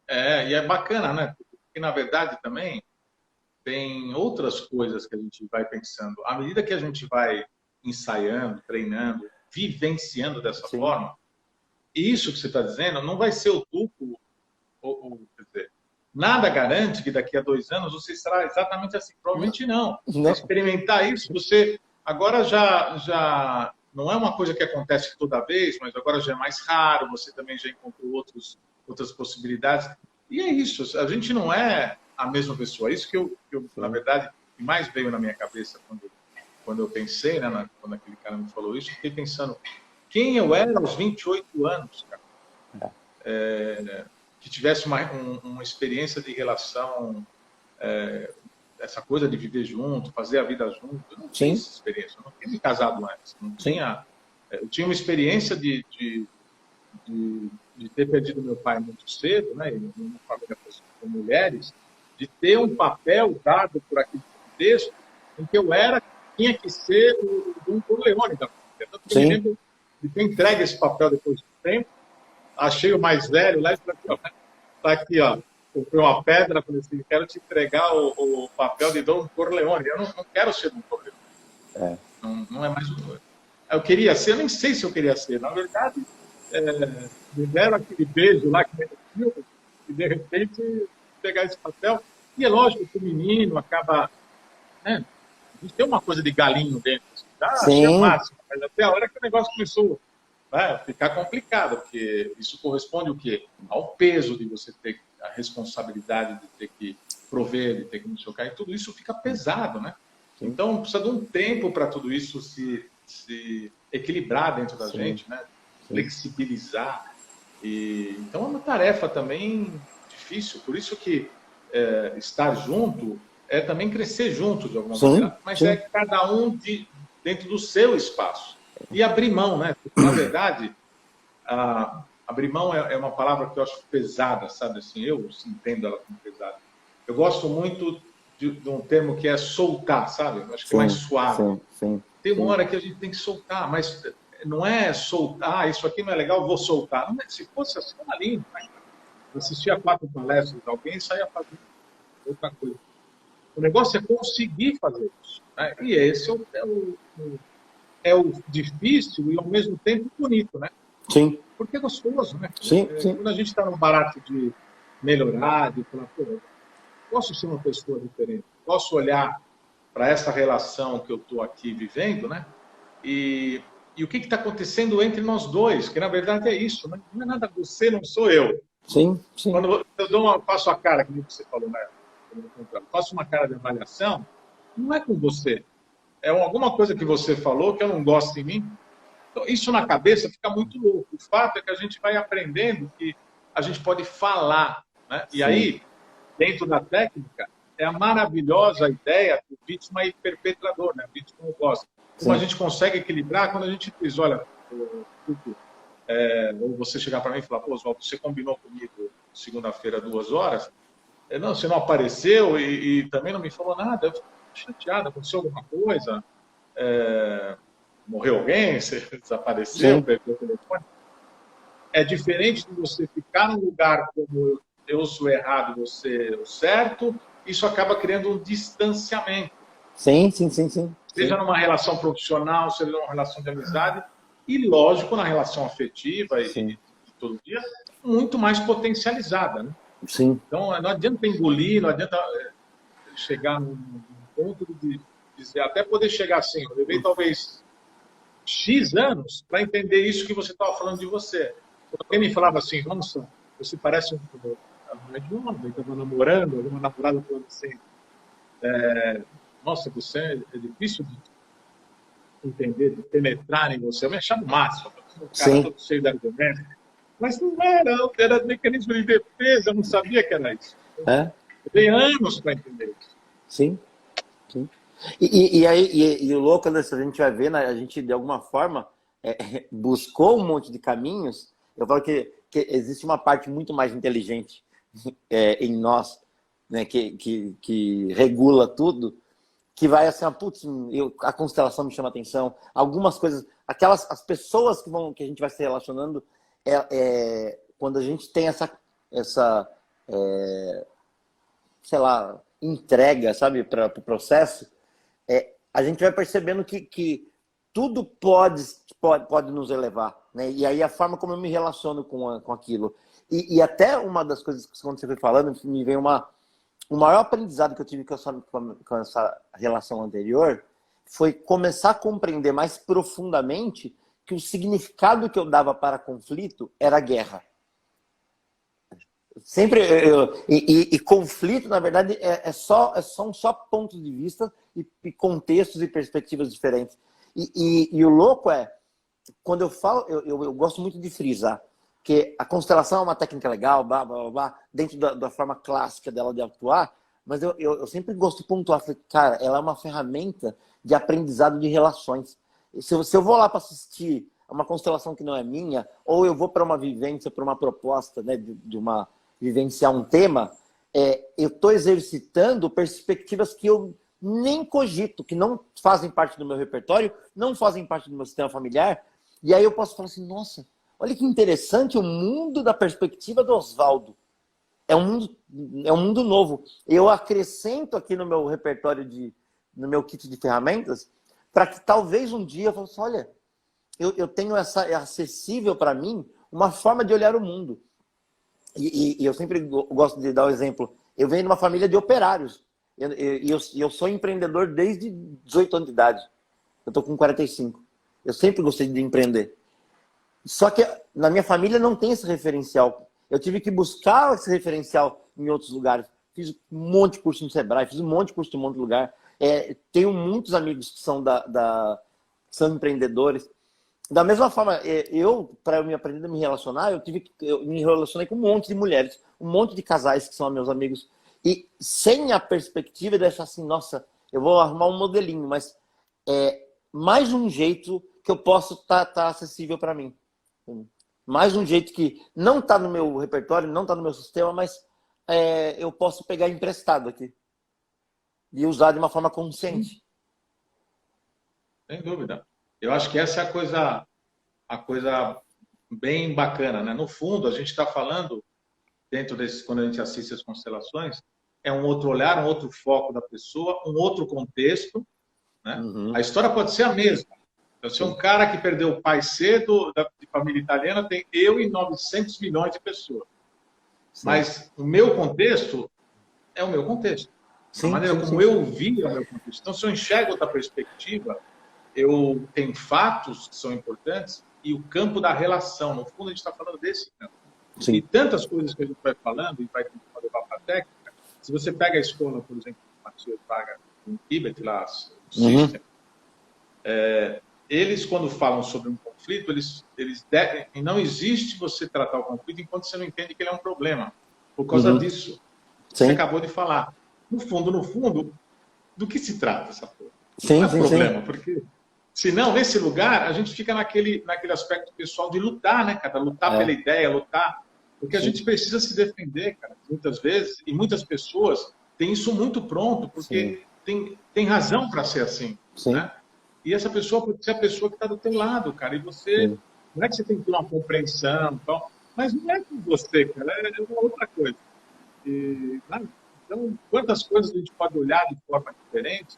E é bacana, né? Porque, na verdade, também tem outras coisas que a gente vai pensando. À medida que a gente vai ensaiando, treinando, vivenciando dessa Sim. forma, isso que você está dizendo não vai ser o Tuco, quer dizer, nada garante que daqui a 2 anos você será exatamente assim. Provavelmente não. Não. Experimentar isso, você agora já não é uma coisa que acontece toda vez, mas agora já é mais raro, você também já encontrou outras possibilidades. E é isso, a gente não é a mesma pessoa. Isso que eu na verdade, o que mais veio na minha cabeça quando eu pensei, né, quando aquele cara me falou isso, eu fiquei pensando quem eu era aos 28 anos, cara. Que tivesse uma experiência de relação, essa coisa de viver junto, fazer a vida junto. Eu não tinha essa experiência, eu não tinha me casado antes. Não tinha, eu tinha uma experiência de ter perdido meu pai muito cedo, né, em uma família com mulheres, de ter um papel dado por aquele contexto em que eu tinha que ser o Dom Corleone da família. Tanto que eu me lembro de ter entregue esse papel depois do tempo, achei o mais velho lá e falei, tá aqui, ó, comprei uma pedra, falei assim, quero te entregar o papel de Dom Corleone. Eu não quero ser Dom Corleone. Não é mais o... Eu queria ser, eu nem sei se eu queria ser. Na verdade, me deram aquele beijo lá que me deu, e de repente pegar esse papel. E é lógico que o menino acaba... Né, a gente tem uma coisa de galinho dentro. Achei o máximo, mas até a hora que o negócio começou a ficar complicado, porque isso corresponde o quê? Ao peso de você ter a responsabilidade de ter que prover, de ter que não sei o quê, e tudo isso fica pesado, né? Então, precisa de um tempo para tudo isso se equilibrar dentro da gente, né? Flexibilizar. Então, é uma tarefa também difícil. Por isso que estar junto é também crescer junto, de alguma maneira. Mas é cada um dentro do seu espaço. E abrir mão, né? Porque, na verdade, abrir mão é uma palavra que eu acho pesada, sabe? Assim, eu entendo ela como pesada. Eu gosto muito de um termo que é soltar, sabe? Eu acho que é mais suave. Tem uma hora que a gente tem que soltar, mas não é soltar, isso aqui não é legal, vou soltar. Não, se fosse assim, uma linha. Eu assistia 4 palestras de alguém e saía fazendo outra coisa. O negócio é conseguir fazer isso, né? E esse é o difícil e, ao mesmo tempo, bonito, né? Sim. Porque é gostoso, né? Sim. Quando a gente está no barato de melhorar, de falar, pô, eu posso ser uma pessoa diferente, posso olhar para essa relação que eu estou aqui vivendo, né? E o que está acontecendo entre nós dois, que na verdade é isso, né? Não é nada você, não sou eu. Sim. Quando eu faço a cara, como você falou, né? Faço uma cara de avaliação, não é com você. É alguma coisa que você falou que eu não gosto em mim. Então, isso na cabeça fica muito louco. O fato é que a gente vai aprendendo que a gente pode falar, né? E aí, dentro da técnica, é a maravilhosa ideia do vítima e perpetrador, né? Vítima como gosta. Como a gente consegue equilibrar quando a gente diz, olha, ou você chegar para mim e falar, pô, Oswaldo, você combinou comigo segunda-feira 2 horas, não, você não apareceu e também não me falou nada, eu fico chateado, aconteceu alguma coisa, morreu alguém, você desapareceu, perdeu o telefone. É diferente de você ficar num lugar como eu sou errado, você o certo, isso acaba criando um distanciamento. Sim, sim, sim, sim. Seja numa relação profissional, seja numa relação de amizade, e lógico, na relação afetiva e Sim, de todo dia, muito mais potencializada, né? sim, Então, não adianta engolir, não adianta chegar num ponto de dizer, até poder chegar assim, eu levei talvez X anos para entender isso que você estava falando de você. Alguém me falava assim, nossa, você parece a mulher de um homem, estava namorando, uma namorada falando assim, nossa, você é difícil de entender, de penetrar em você. Eu me achava o máximo, um cara sim. todo cheio de argumentos. Mas não era, era mecanismo de defesa, eu não sabia que era isso. É, Eu dei anos para entender isso. sim, sim. E o louco, Anderson, a gente vai ver, né, a gente de alguma forma buscou um monte de caminhos. Eu falo que existe uma parte muito mais inteligente em nós, né, que regula tudo, que vai assim, putz, a constelação me chama atenção, algumas coisas, as pessoas que a gente vai se relacionando, quando a gente tem essa sei lá, entrega, sabe, para o processo, a gente vai percebendo que tudo pode nos elevar, né? E aí a forma como eu me relaciono com aquilo. E até uma das coisas que quando você foi falando, me veio o maior aprendizado que eu tive com essa relação anterior foi começar a compreender mais profundamente que o significado que eu dava para conflito era guerra. Sempre e conflito, na verdade, são só pontos de vista e contextos e perspectivas diferentes. E o louco quando eu falo, eu gosto muito de frisar que a constelação é uma técnica legal, blá, blá, blá, blá, dentro da forma clássica dela de atuar, mas eu sempre gosto de pontuar, cara, ela é uma ferramenta de aprendizado de relações. Se eu vou lá para assistir uma constelação que não é minha, ou eu vou para uma vivência, para uma proposta, né, de uma vivenciar um tema, eu estou exercitando perspectivas que eu nem cogito, que não fazem parte do meu repertório, não fazem parte do meu sistema familiar, e aí eu posso falar assim, nossa, olha que interessante o mundo da perspectiva do Oswaldo. É um mundo novo. Eu acrescento aqui no meu repertório, no meu kit de ferramentas, para que talvez um dia eu fale assim, olha, eu tenho acessível para mim uma forma de olhar o mundo. E eu sempre gosto de dar o exemplo. Eu venho de uma família de operários. Eu sou empreendedor desde 18 anos de idade. Eu estou com 45. Eu sempre gostei de empreender. Só que na minha família não tem esse referencial. Eu tive que buscar esse referencial em outros lugares. Fiz um monte de curso no Sebrae, fiz um monte de curso em um monte de lugar. Tenho muitos amigos que são empreendedores. Da mesma forma, para eu me aprender a me relacionar, eu me relacionei com um monte de mulheres, um monte de casais que são meus amigos. E sem a perspectiva de achar assim, nossa, eu vou arrumar um modelinho, mas mais um jeito que eu posso tá acessível para mim. Mais um jeito que não está no meu repertório, não está no meu sistema, mas eu posso pegar emprestado aqui e usar de uma forma consciente. Sem dúvida. Eu acho que essa é a coisa bem bacana, né? No fundo, a gente está falando, dentro desse, quando a gente assiste as constelações, é um outro olhar, um outro foco da pessoa, um outro contexto, né? Uhum. A história pode ser a mesma. Eu sou um cara que perdeu o pai cedo, de família italiana, tem eu e 900 milhões de pessoas. Sim. Mas o meu contexto é o meu contexto. A maneira como eu vi é o meu contexto. Então, se eu enxergo outra perspectiva, eu tenho fatos que são importantes e o campo da relação. No fundo, a gente está falando desse campo. Sim. E tantas coisas que a gente vai falando e vai levar para a técnica. Se você pega a escola, por exemplo, que o Matheus paga em Tibet, lá, o System, eles, quando falam sobre um conflito, e não existe você tratar o conflito enquanto você não entende que ele é um problema. Por causa disso, você acabou de falar. No fundo, do que se trata essa porra? Não é problema, porque senão, nesse lugar, a gente fica naquele aspecto pessoal de lutar, né, cara? Lutar pela ideia, lutar. Porque a gente precisa se defender, cara, muitas vezes, e muitas pessoas têm isso muito pronto, porque tem razão para ser assim, né? E essa pessoa pode ser a pessoa que está do teu lado, cara, e você, não é que você tem que ter uma compreensão, então, mas não é com você, cara, é uma outra coisa. Então, quantas coisas a gente pode olhar de forma diferente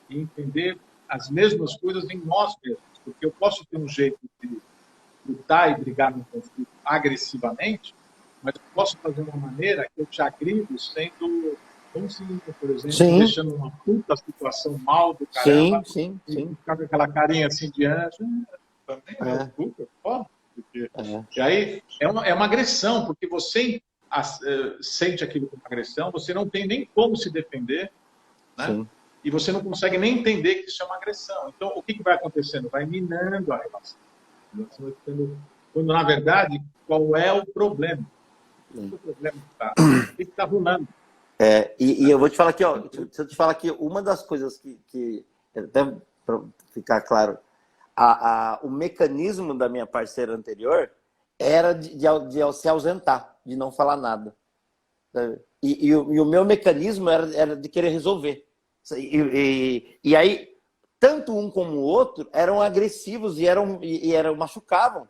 e entender as mesmas coisas em nós mesmos. Porque eu posso ter um jeito de lutar e brigar num conflito agressivamente, mas eu posso fazer uma maneira que eu te agrido sendo bonzinho, por exemplo, Sim, deixando uma puta situação mal do sim, caramba sim, e sim. ficar com aquela carinha assim de anjo. Também é o É, puta, foda. Porque... é, E aí é uma agressão, porque você sente aquilo como agressão, você não tem nem como se defender, né? sim. E você não consegue nem entender que isso é uma agressão. Então, o que vai acontecendo? Vai minando a relação. Quando, na verdade, qual é o problema? Qual é o problema que está? O que está rolando? E eu vou te falar aqui, ó, se eu te falar que uma das coisas que até para ficar claro, o mecanismo da minha parceira anterior era de se ausentar, de não falar nada. Sabe? E o meu mecanismo era de querer resolver. E aí, tanto um como o outro eram agressivos e machucavam.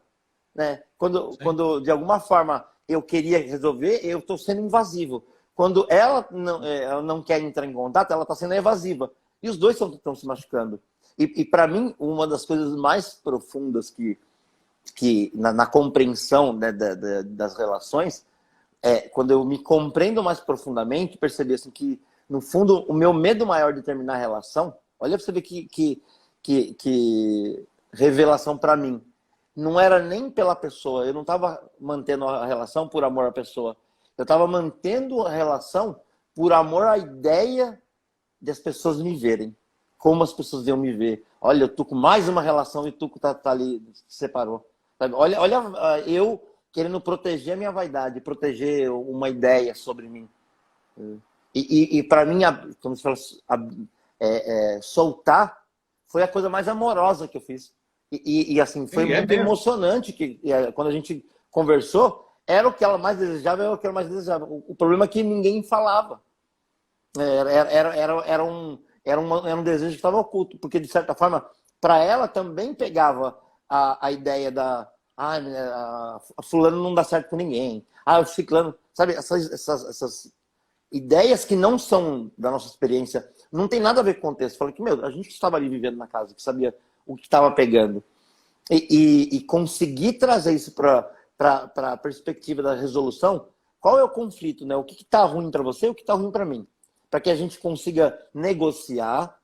Né? Quando de alguma forma eu queria resolver, eu estou sendo invasivo. Quando ela não quer entrar em contato, ela está sendo evasiva. E os dois estão se machucando. E para mim, uma das coisas mais profundas que na compreensão, né, das relações quando eu me compreendo mais profundamente, perceber assim, que, no fundo, o meu medo maior de terminar a relação, olha para você ver que revelação para mim. Não era nem pela pessoa, eu não estava mantendo a relação por amor à pessoa. Eu estava mantendo a relação por amor à ideia das pessoas me verem. Como as pessoas iam me ver. Olha, eu tô com mais uma relação e tu tá ali, se separou. Sabe? Olha, eu querendo proteger a minha vaidade, proteger uma ideia sobre mim. E para mim, como se fala, soltar foi a coisa mais amorosa que eu fiz. E assim, foi Sim, é muito mesmo. emocionante que quando a gente conversou, era o que ela mais desejava, era o que ela mais desejava. O problema é que ninguém falava. Era um desejo que estava oculto, porque de certa forma, para ela também pegava a ideia da a fulano não dá certo com ninguém, o ciclano, sabe, essas ideias que não são da nossa experiência, não tem nada a ver com o contexto. Falei que, a gente que estava ali vivendo na casa, que sabia o que estava pegando, e conseguir trazer isso para a perspectiva da resolução. Qual é o conflito, né? O que está ruim para você e o que está ruim para mim? Para que a gente consiga negociar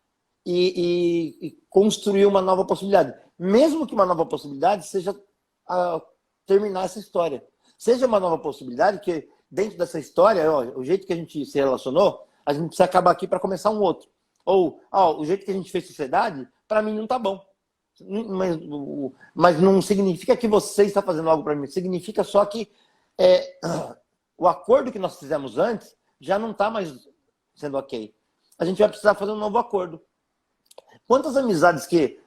e construir uma nova possibilidade. Mesmo que uma nova possibilidade seja terminar essa história. Seja uma nova possibilidade que, dentro dessa história, o jeito que a gente se relacionou, a gente precisa acabar aqui para começar um outro. Ou, o jeito que a gente fez sociedade, para mim não tá bom. Mas não significa que você está fazendo algo para mim. Significa só que o acordo que nós fizemos antes já não está mais sendo ok. A gente vai precisar fazer um novo acordo. Quantas amizades que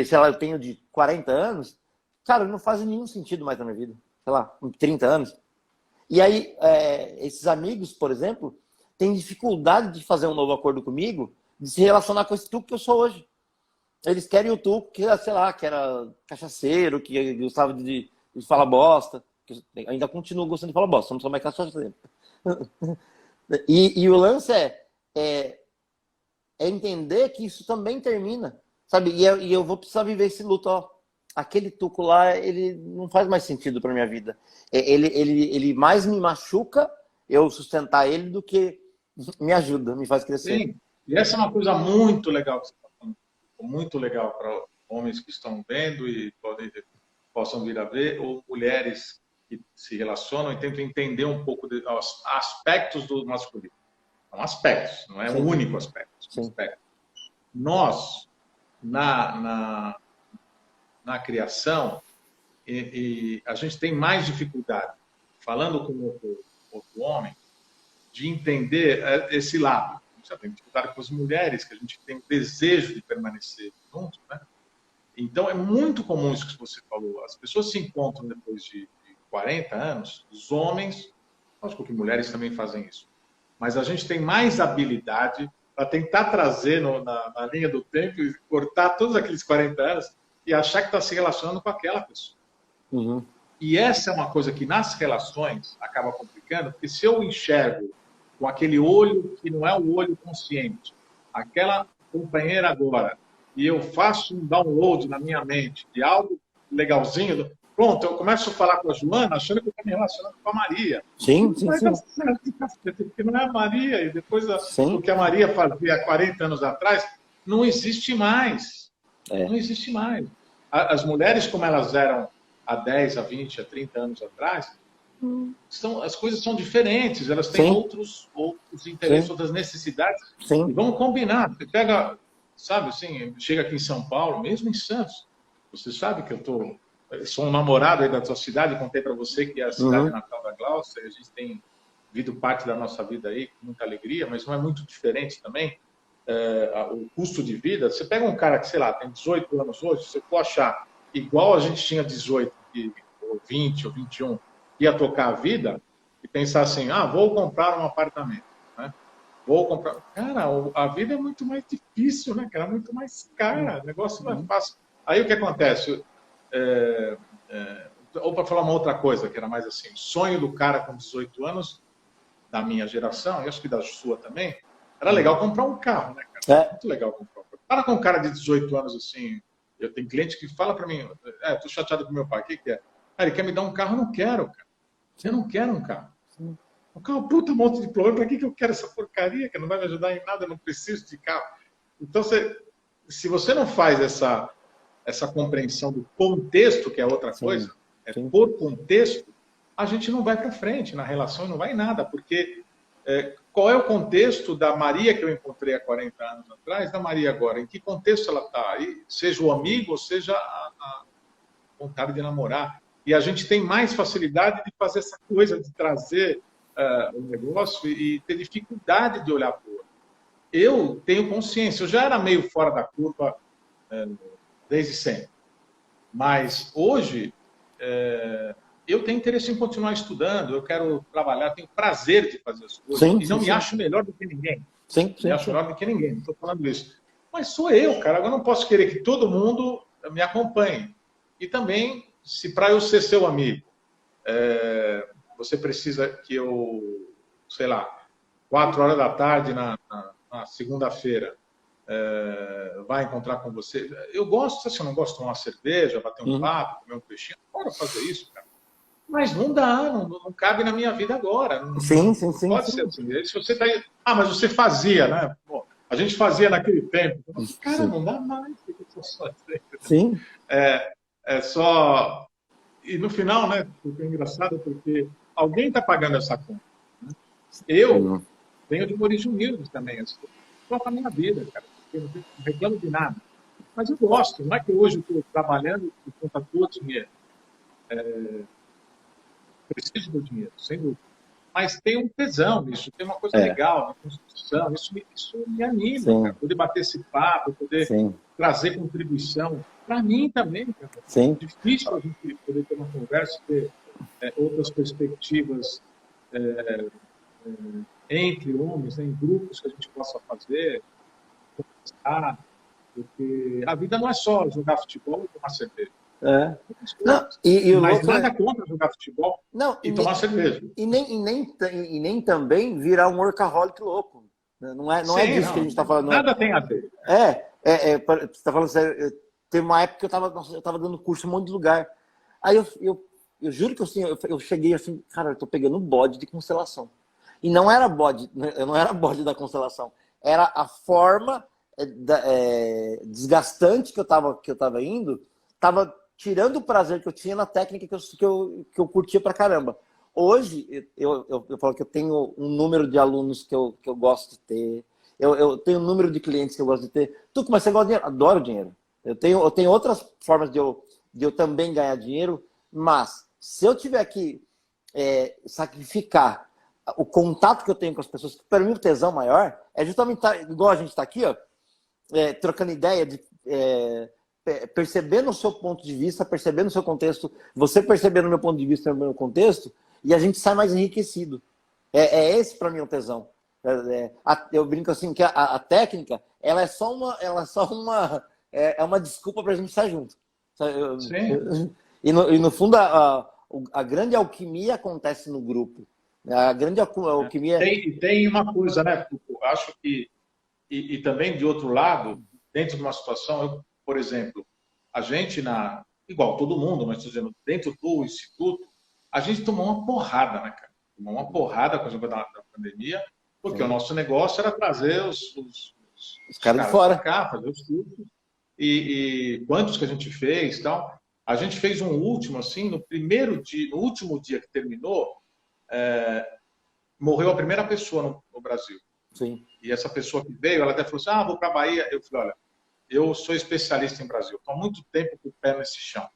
sei lá, eu tenho de 40 anos, cara, não fazem nenhum sentido mais na minha vida. Sei lá, 30 anos. E aí, esses amigos, por exemplo, têm dificuldade de fazer um novo acordo comigo, de se relacionar com esse tuco que eu sou hoje. Eles querem o tuco que, sei lá, que era cachaceiro, que gostava de falar bosta. Que eu ainda continuo gostando de falar bosta, não sou mais cachaceiro. E o lance é entender que isso também termina, sabe? E eu vou precisar viver esse luto, aquele tuco lá, ele não faz mais sentido para minha vida. Ele mais me machuca eu sustentar ele do que me ajuda, me faz crescer. Sim. E essa é uma coisa muito legal que você está falando. Muito legal para homens que estão vendo e possam vir a ver, ou mulheres que se relacionam e tentam entender um pouco os aspectos do masculino. São aspectos, não é um único aspecto. São aspectos. Nós, na criação, a gente tem mais dificuldade, falando com outro homem, de entender esse lado. A gente já tem dificuldade com as mulheres, que a gente tem o desejo de permanecer juntos, né? Então, é muito comum isso que você falou. As pessoas se encontram depois de 40 anos, os homens, lógico que mulheres também fazem isso, mas a gente tem mais habilidade para tentar trazer na linha do tempo e cortar todos aqueles 40 anos e achar que está se relacionando com aquela pessoa. Uhum. E essa é uma coisa que nas relações acaba complicando, porque se eu enxergo com aquele olho que não é o olho consciente, aquela companheira agora e eu faço um download na minha mente de algo legalzinho, pronto, eu começo a falar com a Joana achando que eu estou me relacionando com a Maria. Sim, Não vai dar certo, cacete, porque não é a Maria. E depois o que a Maria fazia há 40 anos atrás não existe mais. Não existe mais. As mulheres, como elas eram há 10, a 20, a 30 anos atrás, as coisas são diferentes, elas têm outros interesses, outras necessidades. E vamos combinar. Você pega, sabe assim, chega aqui em São Paulo, mesmo em Santos, você sabe que eu sou um namorado aí da sua cidade, contei para você que é a cidade natal da Glaucia, a gente tem vivido parte da nossa vida aí com muita alegria, mas não é muito diferente também. O custo de vida, você pega um cara que, sei lá, tem 18 anos hoje, se eu for achar igual a gente tinha 18, ou 20, ou 21, ia tocar a vida e pensar assim, vou comprar um apartamento, né? Vou comprar... Cara, a vida é muito mais difícil, né, cara? É muito mais cara, o negócio não é fácil. Aí o que acontece? Ou para falar uma outra coisa, que era mais assim, o sonho do cara com 18 anos, da minha geração, e acho que da sua também, era legal comprar um carro, né, cara? Muito legal comprar um carro. Para com um cara de 18 anos assim, eu tenho cliente que fala para mim, tô chateado com meu pai, o que é? Ele quer me dar um carro, eu não quero, cara. Eu não quero um carro. Um carro, puta, um monte de problema, para que eu quero essa porcaria, que não vai me ajudar em nada, eu não preciso de carro. Então, se você não faz essa compreensão do contexto, que é outra coisa, por contexto, a gente não vai para frente na relação, não vai em nada, porque qual é o contexto da Maria que eu encontrei há 40 anos atrás, da Maria agora? Em que contexto ela está? Seja o amigo, ou seja a vontade de namorar. E a gente tem mais facilidade de fazer essa coisa, de trazer o negócio e ter dificuldade de olhar para o outro. Eu tenho consciência, eu já era meio fora da curva desde sempre. Mas hoje eu tenho interesse em continuar estudando, eu quero trabalhar, tenho prazer de fazer as coisas. E não me acho melhor do que ninguém. Me acho melhor do que ninguém, não estou falando isso. Mas sou eu, cara. Agora não posso querer que todo mundo me acompanhe. E também, se para eu ser seu amigo, você precisa que eu, sei lá, 4 horas da tarde na segunda-feira, vai encontrar com você. Eu gosto, se eu não gosto de tomar uma cerveja, bater um papo, comer um peixinho, bora fazer isso, cara. Mas não dá, não cabe na minha vida agora. Não pode ser assim. Se você tá aí, mas você fazia, né? Pô, a gente fazia naquele tempo. Cara, não dá mais. Sim. É só... E no final, né? Porque é engraçado, porque alguém está pagando essa conta. Né? Eu venho de uma origem humilde também. Estou para a minha vida, cara. Eu não reclamo de nada. Mas eu gosto. Não é que hoje eu estou trabalhando por conta do dinheiro. Preciso do dinheiro, sem dúvida. Mas tem um tesão nisso, tem uma coisa legal na construção, isso me anima, cara, poder bater esse papo, poder trazer contribuição. Para mim também, cara. É difícil a gente poder ter uma conversa, ter outras perspectivas entre homens, né, em grupos que a gente possa fazer, conversar, porque a vida não é só jogar futebol e tomar cerveja. Não, mas nada contra jogar futebol e tomar cerveja. E nem também virar um workaholic louco. Não é disso que a gente está falando. Nada tem a ver. Você está falando sério. Teve uma época que eu estava dando curso em um monte de lugar. Aí eu juro que eu cheguei assim, cara, eu estou pegando bode de constelação. E não era bode, eu não era bode da constelação. Era a forma desgastante que eu estava indo, estava tirando o prazer que eu tinha na técnica que eu curtia pra caramba. Hoje, eu falo que eu tenho um número de alunos que eu gosto de ter, eu tenho um número de clientes que eu gosto de ter. Tu, mas você gosta de dinheiro? Adoro dinheiro. Eu tenho outras formas de eu também ganhar dinheiro, mas se eu tiver que sacrificar o contato que eu tenho com as pessoas, que para mim o tesão maior é justamente igual a gente está aqui, ó, trocando ideia de... percebendo o seu ponto de vista, percebendo o seu contexto, você percebendo o meu ponto de vista no meu contexto, e a gente sai mais enriquecido. Esse para mim o tesão. Eu brinco assim que a técnica, ela é só uma desculpa para a gente estar junto. Sim. E no fundo a grande alquimia acontece no grupo. A grande alquimia... Tem uma coisa, né? Eu acho que e também, de outro lado, dentro de uma situação, por exemplo, a gente, igual todo mundo, mas estou dizendo, dentro do Instituto, a gente tomou uma porrada, né, cara? Tomou uma porrada com a da pandemia, porque o nosso negócio era trazer os caras de caras para fora. cá, fazer os cursos. E quantos que a gente fez e tal. A gente fez um último, assim, no último dia que terminou, morreu a primeira pessoa no Brasil. Sim. E essa pessoa que veio, ela até falou assim, vou para a Bahia. Eu falei, olha, eu sou especialista em Brasil, estou há muito tempo com o pé nesse chão.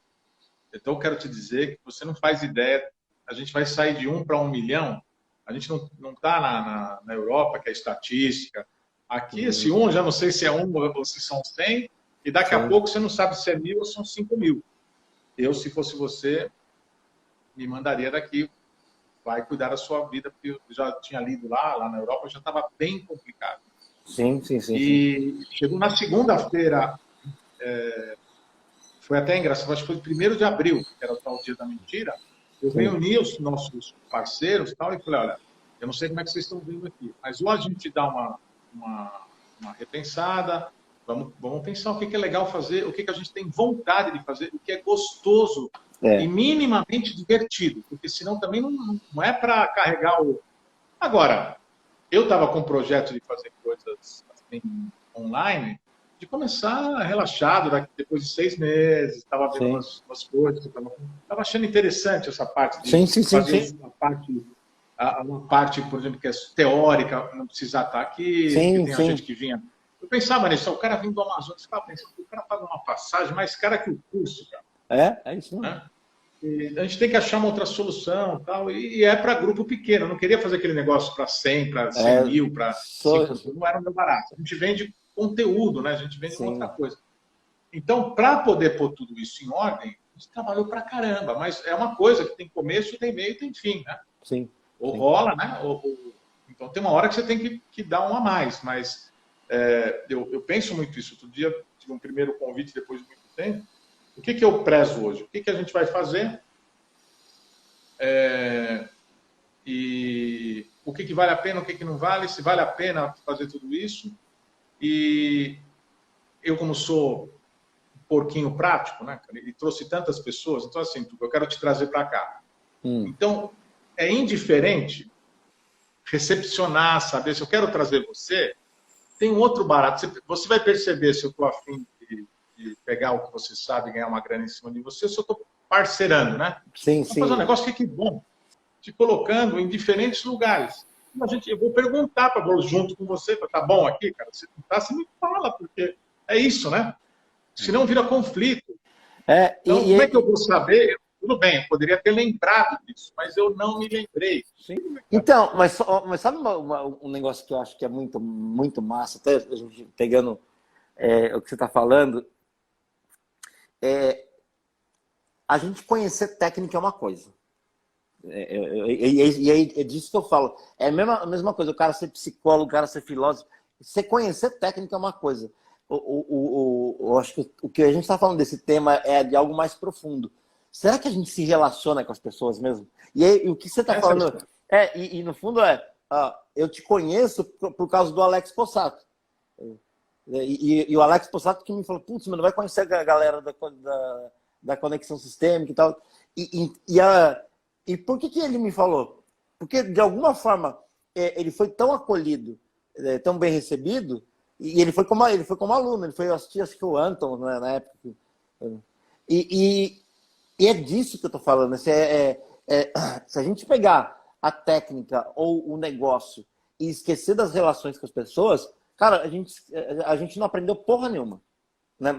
Então, eu quero te dizer que você não faz ideia, a gente vai sair de 1 para 1 milhão, a gente não está na Europa, que é estatística. Aqui, esse 1, já não sei se é 1 ou se são 100, e daqui a pouco você não sabe se é 1.000 ou são 5.000. Eu, se fosse você, me mandaria daqui, vai cuidar da sua vida, porque eu já tinha lido lá na Europa, já estava bem complicado. Sim. E chegou na segunda-feira, foi até engraçado, acho que foi o 1º de abril, que era o tal dia da mentira, eu reuni os nossos parceiros e tal, e falei, olha, eu não sei como é que vocês estão vendo aqui, mas ou a gente dá uma repensada, vamos pensar o que é legal fazer, o que a gente tem vontade de fazer, o que é gostoso e minimamente divertido, porque senão também não é para carregar o... Agora, eu estava com um projeto de fazer coisas assim, online, de começar relaxado, depois de 6 meses, estava vendo umas coisas, estava achando interessante essa parte de fazer uma parte, por exemplo, que é teórica, não precisar estar aqui, porque tem a gente que vinha... Eu pensava nisso, o cara vindo do Amazonas, ficava pensando, o cara paga uma passagem mais cara que o curso, cara. É isso mesmo. Né? A gente tem que achar uma outra solução, tal, e é para grupo pequeno. Eu não queria fazer aquele negócio para 100, para 100 mil, para 5, não era meu barato. A gente vende conteúdo, né? A gente vende uma outra coisa. Então, para poder pôr tudo isso em ordem, a gente trabalhou para caramba, mas é uma coisa que tem começo, tem meio e tem fim, né? Ou rola, né? Então, tem uma hora que você tem que dar um a mais, mas eu penso muito isso. Outro dia, tive um primeiro convite depois de muito tempo. O que eu prezo hoje? O que a gente vai fazer? E o que vale a pena, o que não vale? Se vale a pena fazer tudo isso? E eu, como sou um porquinho prático, né? E trouxe tantas pessoas, então assim, eu quero te trazer para cá. Então, é indiferente recepcionar, saber se eu quero trazer você, tem um outro barato. Você vai perceber se eu estou afim de pegar o que você sabe e ganhar uma grana em cima de você, se eu estou parceirando, né? Vamos fazer um negócio que fique bom, te colocando em diferentes lugares. Eu vou perguntar junto com você, tá bom aqui, cara? Se não tá, você me fala, porque é isso, né? Senão vira conflito. Então, como é que eu vou saber? Tudo bem, eu poderia ter lembrado disso, mas eu não me lembrei. Então, mas sabe um negócio que eu acho que é muito, muito massa, até a gente pegando o que você está falando, a gente conhecer técnica é uma coisa. E é disso que eu falo. É a mesma coisa, o cara ser psicólogo, o cara ser filósofo. Você conhecer técnica é uma coisa. Eu acho que o que a gente está falando desse tema é de algo mais profundo. Será que a gente se relaciona com as pessoas mesmo? E aí, o que você está falando... E no fundo eu te conheço por causa do Alex Possato. E o Alex Possato que me falou, putz, mas não vai conhecer a galera da conexão sistêmica e tal. E por que ele me falou? Porque, de alguma forma, ele foi tão acolhido, tão bem recebido, e ele foi como aluno, ele foi assistir, acho que o Anton, né, na época. E é disso que eu estou falando. Se a gente pegar a técnica ou o negócio e esquecer das relações com as pessoas, cara, a gente não aprendeu porra nenhuma. Né?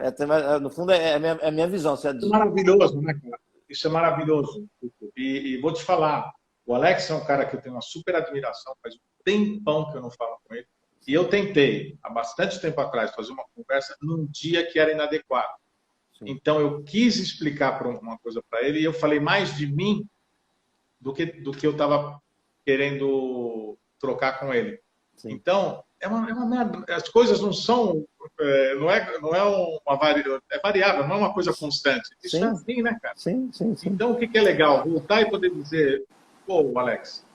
No fundo, é a minha visão. Isso é maravilhoso, né, cara? Isso é maravilhoso. E vou te falar, o Alex é um cara que eu tenho uma super admiração, faz um tempão que eu não falo com ele. E eu tentei, há bastante tempo atrás, fazer uma conversa num dia que era inadequado. Sim. Então, eu quis explicar uma coisa para ele e eu falei mais de mim do que eu estava querendo trocar com ele. Sim. Então, as coisas não são... não é uma variável, é variável, não é uma coisa constante. Isso é assim, né, cara? Sim. Então, o que é legal? Voltar e poder dizer, pô, Alex,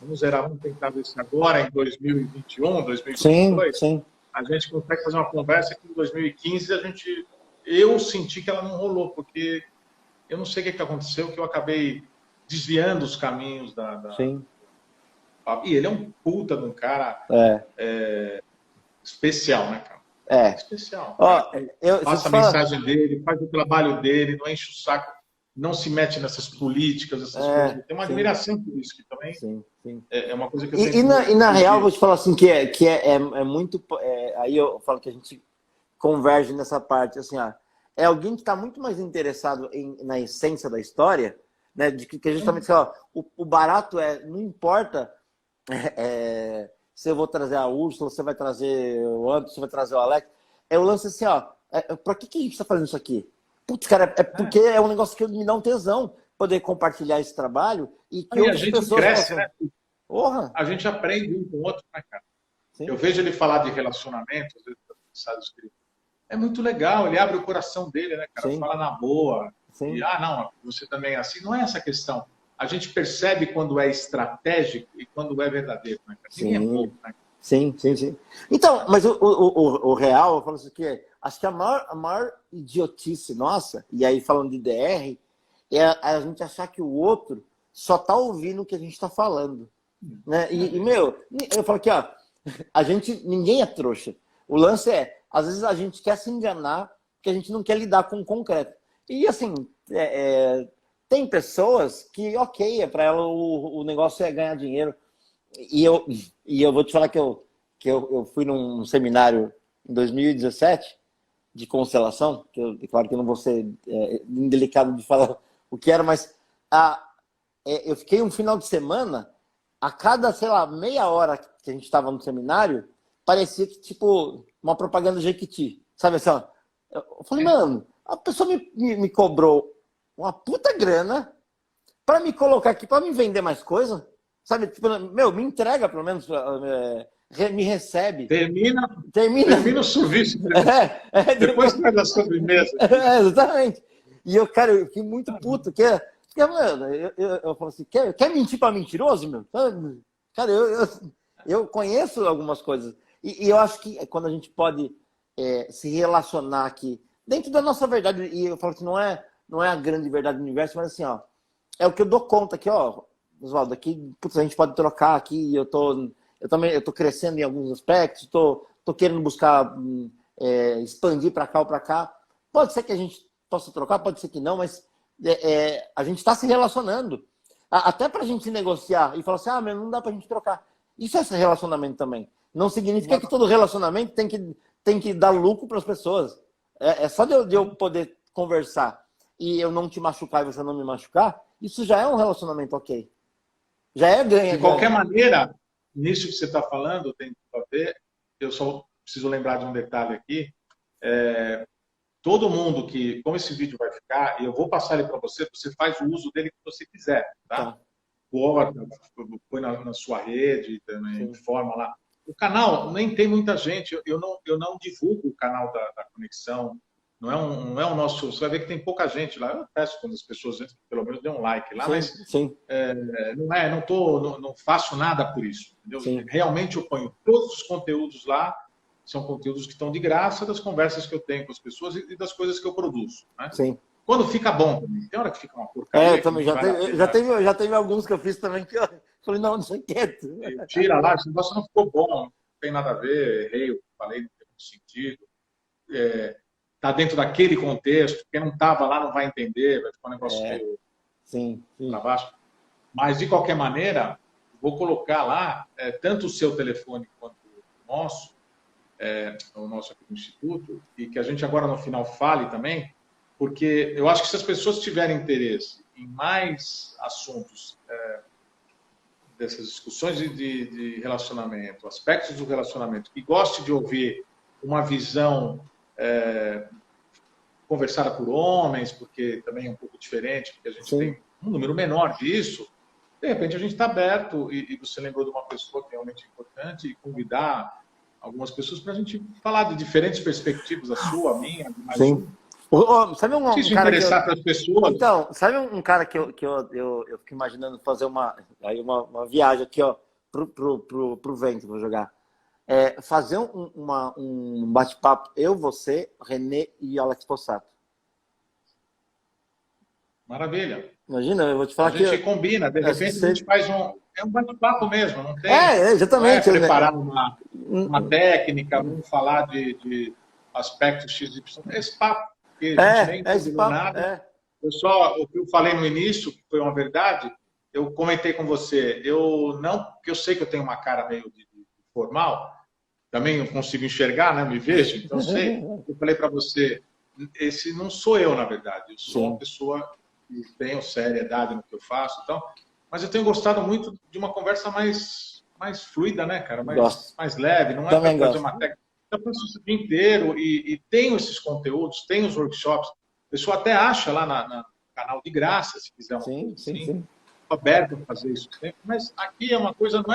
Vamos zerar, vamos tentar ver se agora, em 2021, Sim, 2022, sim. a gente consegue fazer uma conversa que em 2015 eu senti que ela não rolou, porque eu não sei o que aconteceu, que eu acabei desviando os caminhos Sim. E ele é um puta de um cara especial, né, cara? É. Especial. Ó, Passa a mensagem dele, faz o trabalho dele, não enche o saco, não se mete nessas políticas, essas coisas. Tem uma sim. admiração por isso, que também Sim, sim. é uma coisa que eu E tento na real, vou fugir. te falar assim, é muito. Aí eu falo que a gente converge nessa parte, assim, é alguém que está muito mais interessado na essência da história, né? De que é justamente assim, o barato não importa se eu vou trazer a Úrsula, se você vai trazer o Anderson, se vai trazer o Alex. É o lance assim, pra que a gente está fazendo isso aqui? Putz, cara, é porque é um negócio que me dá um tesão poder compartilhar esse trabalho e que Aí a outras gente pessoas cresce, possam. né? Porra! A gente aprende um com o outro, né, cara? Sim. Eu vejo ele falar de relacionamento, às vezes, é muito legal, ele abre o coração dele, né, cara? Sim. Fala na boa. Sim. E, não, você também é assim. Não é essa questão. A gente percebe quando é estratégico e quando é verdadeiro, né, cara? Ninguém é bobo, né? Sim. Então, mas o real, eu falo isso aqui, acho que a maior idiotice nossa, e aí falando de DR, é a gente achar que o outro só tá ouvindo o que a gente tá falando. Né? Meu, eu falo aqui, ninguém é trouxa. O lance às vezes a gente quer se enganar porque a gente não quer lidar com o concreto. E assim, tem pessoas que, ok, para ela o negócio é ganhar dinheiro. E eu vou te falar que eu fui num seminário em 2017 de constelação, claro que eu não vou ser indelicado de falar o que era, mas eu fiquei um final de semana, a cada, sei lá, meia hora que a gente estava no seminário, parecia que, tipo, uma propaganda Jequiti. Sabe assim, eu falei, mano, a pessoa me cobrou uma puta grana para me colocar aqui, para me vender mais coisa. Sabe, tipo, me entrega, pelo menos, me recebe. Termina o serviço. Depois faz a sobremesa. Exatamente. E eu fiquei muito puto, porque mano, eu falo assim, quer mentir para mentiroso, meu? Cara, eu conheço algumas coisas. E eu acho que quando a gente pode se relacionar aqui, dentro da nossa verdade, e eu falo que não é a grande verdade do universo, mas assim, é o que eu dou conta aqui, Oswaldo, aqui, putz, a gente pode trocar aqui, eu tô crescendo em alguns aspectos, tô querendo buscar expandir para cá ou para cá. Pode ser que a gente possa trocar, pode ser que não, mas a gente está se relacionando. Até para a gente negociar e falar assim, mas não dá para a gente trocar. Isso é esse relacionamento também. Não significa que todo relacionamento tem que dar lucro para as pessoas. É só de eu poder conversar e eu não te machucar e você não me machucar, isso já é um relacionamento ok. Já é ganha. De qualquer maneira, nisso que você está falando, tem a ver, eu só preciso lembrar de um detalhe aqui. Todo mundo como esse vídeo vai ficar, e eu vou passar ele para você, você faz o uso dele que você quiser, tá? Põe na sua rede, também informa lá. O canal nem tem muita gente, eu não divulgo o canal da Conexão, não é o nosso, você vai ver que tem pouca gente lá, eu peço quando as pessoas entram, pelo menos dê um like lá, mas não faço nada por isso, entendeu? Realmente eu ponho todos os conteúdos lá, são conteúdos que estão de graça das conversas que eu tenho com as pessoas e das coisas que eu produzo, né? Sim. Quando fica bom também. Tem hora que fica uma porcaria. Eu também já teve alguns que eu fiz também que eu falei, não sei quieto. Tira lá, esse negócio não ficou bom, não tem nada a ver, errei o que falei, não tem muito sentido. Tá dentro daquele contexto, quem não estava lá não vai entender, vai ficar um negócio meio para baixo. Mas, de qualquer maneira, vou colocar lá tanto o seu telefone quanto o nosso aqui do Instituto, e que a gente agora no final fale também, porque eu acho que se as pessoas tiverem interesse em mais assuntos dessas discussões de relacionamento, aspectos do relacionamento, e goste de ouvir uma visão conversada por homens, porque também é um pouco diferente, porque a gente tem um número menor disso, de repente a gente está aberto, e você lembrou de uma pessoa que é realmente importante, e convidar algumas pessoas para a gente falar de diferentes perspectivas, a sua, a minha, mais um. Sabe um Se isso cara interessar para as pessoas... Então, sabe um cara que eu fico imaginando fazer uma viagem aqui, ó, pro vento, vou jogar. Fazer um bate-papo, eu, você, René e Alex Possato. Maravilha. Imagina, eu vou te falar que... A gente combina, de repente a gente faz um bate-papo mesmo, não tem... exatamente. Não é preparar uma técnica, vamos falar de aspectos XY. Esse papo, que a gente nem combinou nada. O que eu falei no início, que foi uma verdade, eu comentei com você, porque eu sei que eu tenho uma cara meio de formal, também não consigo enxergar, né? Me vejo, então sei. Eu falei para você, esse não sou eu, na verdade. Eu sou uma pessoa que tenho seriedade no que eu faço, então, mas eu tenho gostado muito de uma conversa mais fluida, né, cara? Mais leve, não é para fazer uma técnica. Eu faço o dia inteiro e tenho esses conteúdos, tenho os workshops. A pessoa até acha lá no canal de graça, se quiser uma coisa assim. Estou aberto a fazer isso sempre, mas aqui é uma coisa, não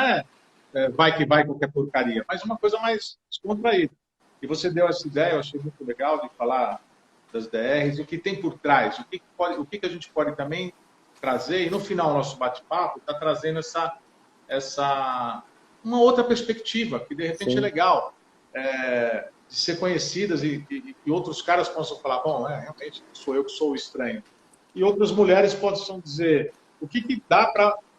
vai que vai qualquer porcaria, mas uma coisa mais descontraída. E você deu essa ideia, eu achei muito legal de falar das DRs, o que tem por trás, o que a gente pode também trazer, e no final do nosso bate-papo está trazendo uma outra perspectiva, que de repente é legal, de ser conhecidas e outros caras possam falar, bom, realmente sou eu que sou o estranho. E outras mulheres possam dizer o que dá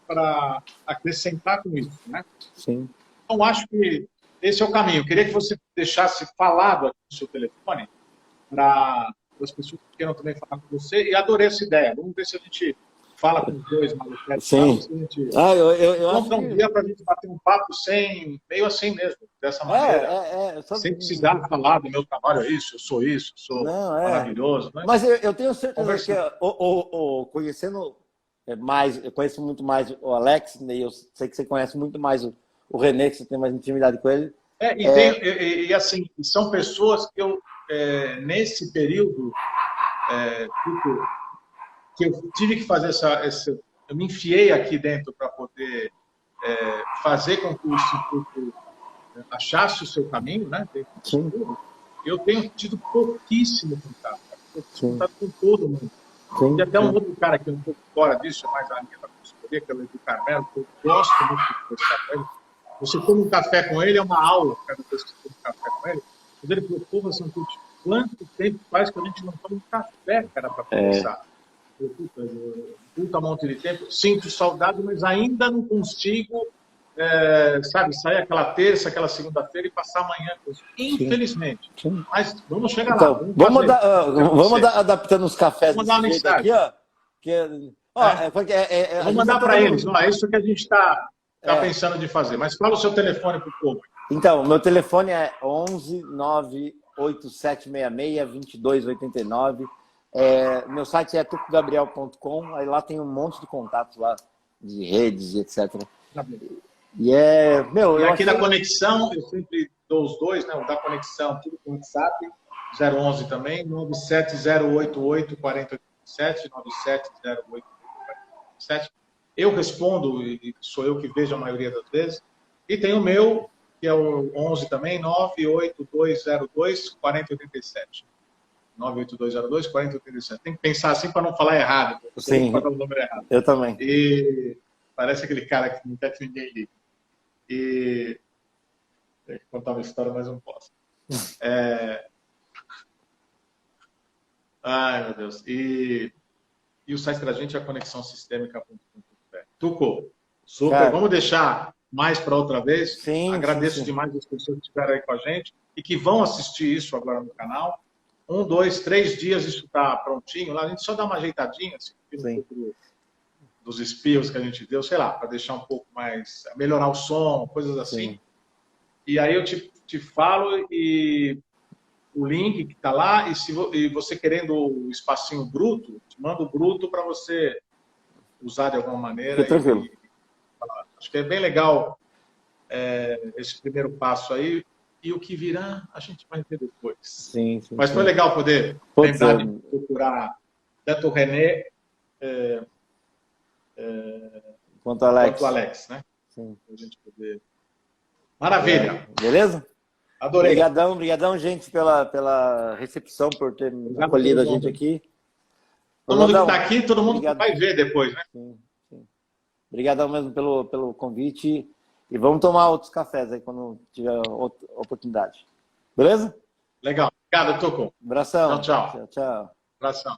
para acrescentar com isso, né? Sim. Então, acho que esse é o caminho. Eu queria que você deixasse falado aqui no seu telefone para as pessoas que queiram também falar com você, e adorei essa ideia. Vamos ver se a gente fala com os dois maluquetes. Sim. Eu acho um dia para a gente bater um papo meio assim mesmo, dessa maneira. Sem precisar falar do meu trabalho, eu sou maravilhoso. Né? Mas eu tenho certeza que, conhecendo mais, eu conheço muito mais o Alex, né, e eu sei que você conhece muito mais o René, que você tem mais intimidade com ele. E assim, são pessoas que eu, nesse período, que eu tive que fazer eu me enfiei aqui dentro para poder fazer com que o Instituto achasse o seu caminho, né? Eu tenho tido pouquíssimo contato com todo mundo. Tem até um outro cara que é um pouco fora disso, é mais a linha da consultoria, que é o Edu Carmelo, que eu gosto muito de conversar com ele. Você toma um café com ele, é uma aula, cada vez que você toma um café com ele. Quando ele falou, pô, Santucci, quanto tempo faz que a gente não toma um café, cara, para conversar? Puta monte de tempo, sinto saudade, mas ainda não consigo, sair aquela terça, aquela segunda-feira e passar amanhã. Infelizmente. Sim. Mas vamos chegar lá. Vamos adaptando os cafés. Vamos mandar uma mensagem. Aqui, vamos mandar para eles. É isso que a gente está pensando de fazer. Mas fala o seu telefone para o povo. Então, meu telefone é 11 98766 2289. Meu site é tucogabriel.com, aí lá tem um monte de contatos lá, de redes e etc. E aqui da conexão, eu sempre dou os dois, né? O da conexão, tudo com o WhatsApp, 011 também, 970884087, 970884087. Eu respondo, e sou eu que vejo a maioria das vezes. E tem o meu, que é o 11 também, 982024087. 98202-4087. Tem que pensar assim para não falar errado. Sim, para o número errado. Eu também. E parece aquele cara que não quer que ninguém ligue. E tem que contar uma história, mas não posso. Ai, meu Deus. E o site da gente é conexãosistêmica.com.br. Tuco, super. Cara, vamos deixar mais para outra vez. Sim, Agradeço demais as pessoas que estiveram aí com a gente e que vão assistir isso agora no canal. 1, 2, 3 dias isso está prontinho lá. A gente só dá uma ajeitadinha, assim, dos espios que a gente deu, sei lá, para deixar um pouco mais, melhorar o som, coisas assim. Sim. E aí eu te falo e o link que está lá, e você querendo o espacinho bruto, te mando o bruto para você usar de alguma maneira. Acho que é bem legal esse primeiro passo aí. E o que virá, a gente vai ver depois. Sim, Mas foi legal poder lembrar de procurar tanto o René quanto o Alex, né? Sim. Pra gente poder... Maravilha. Beleza? Adorei. Obrigadão, gente, pela recepção, por ter acolhido a gente aqui. Todo mundo que está aqui, todo mundo vai ver depois, né? Sim. Obrigadão mesmo pelo convite. E vamos tomar outros cafés aí quando tiver oportunidade. Beleza? Legal. Obrigado, Tuco. Abração. Tchau. Tchau. Abração.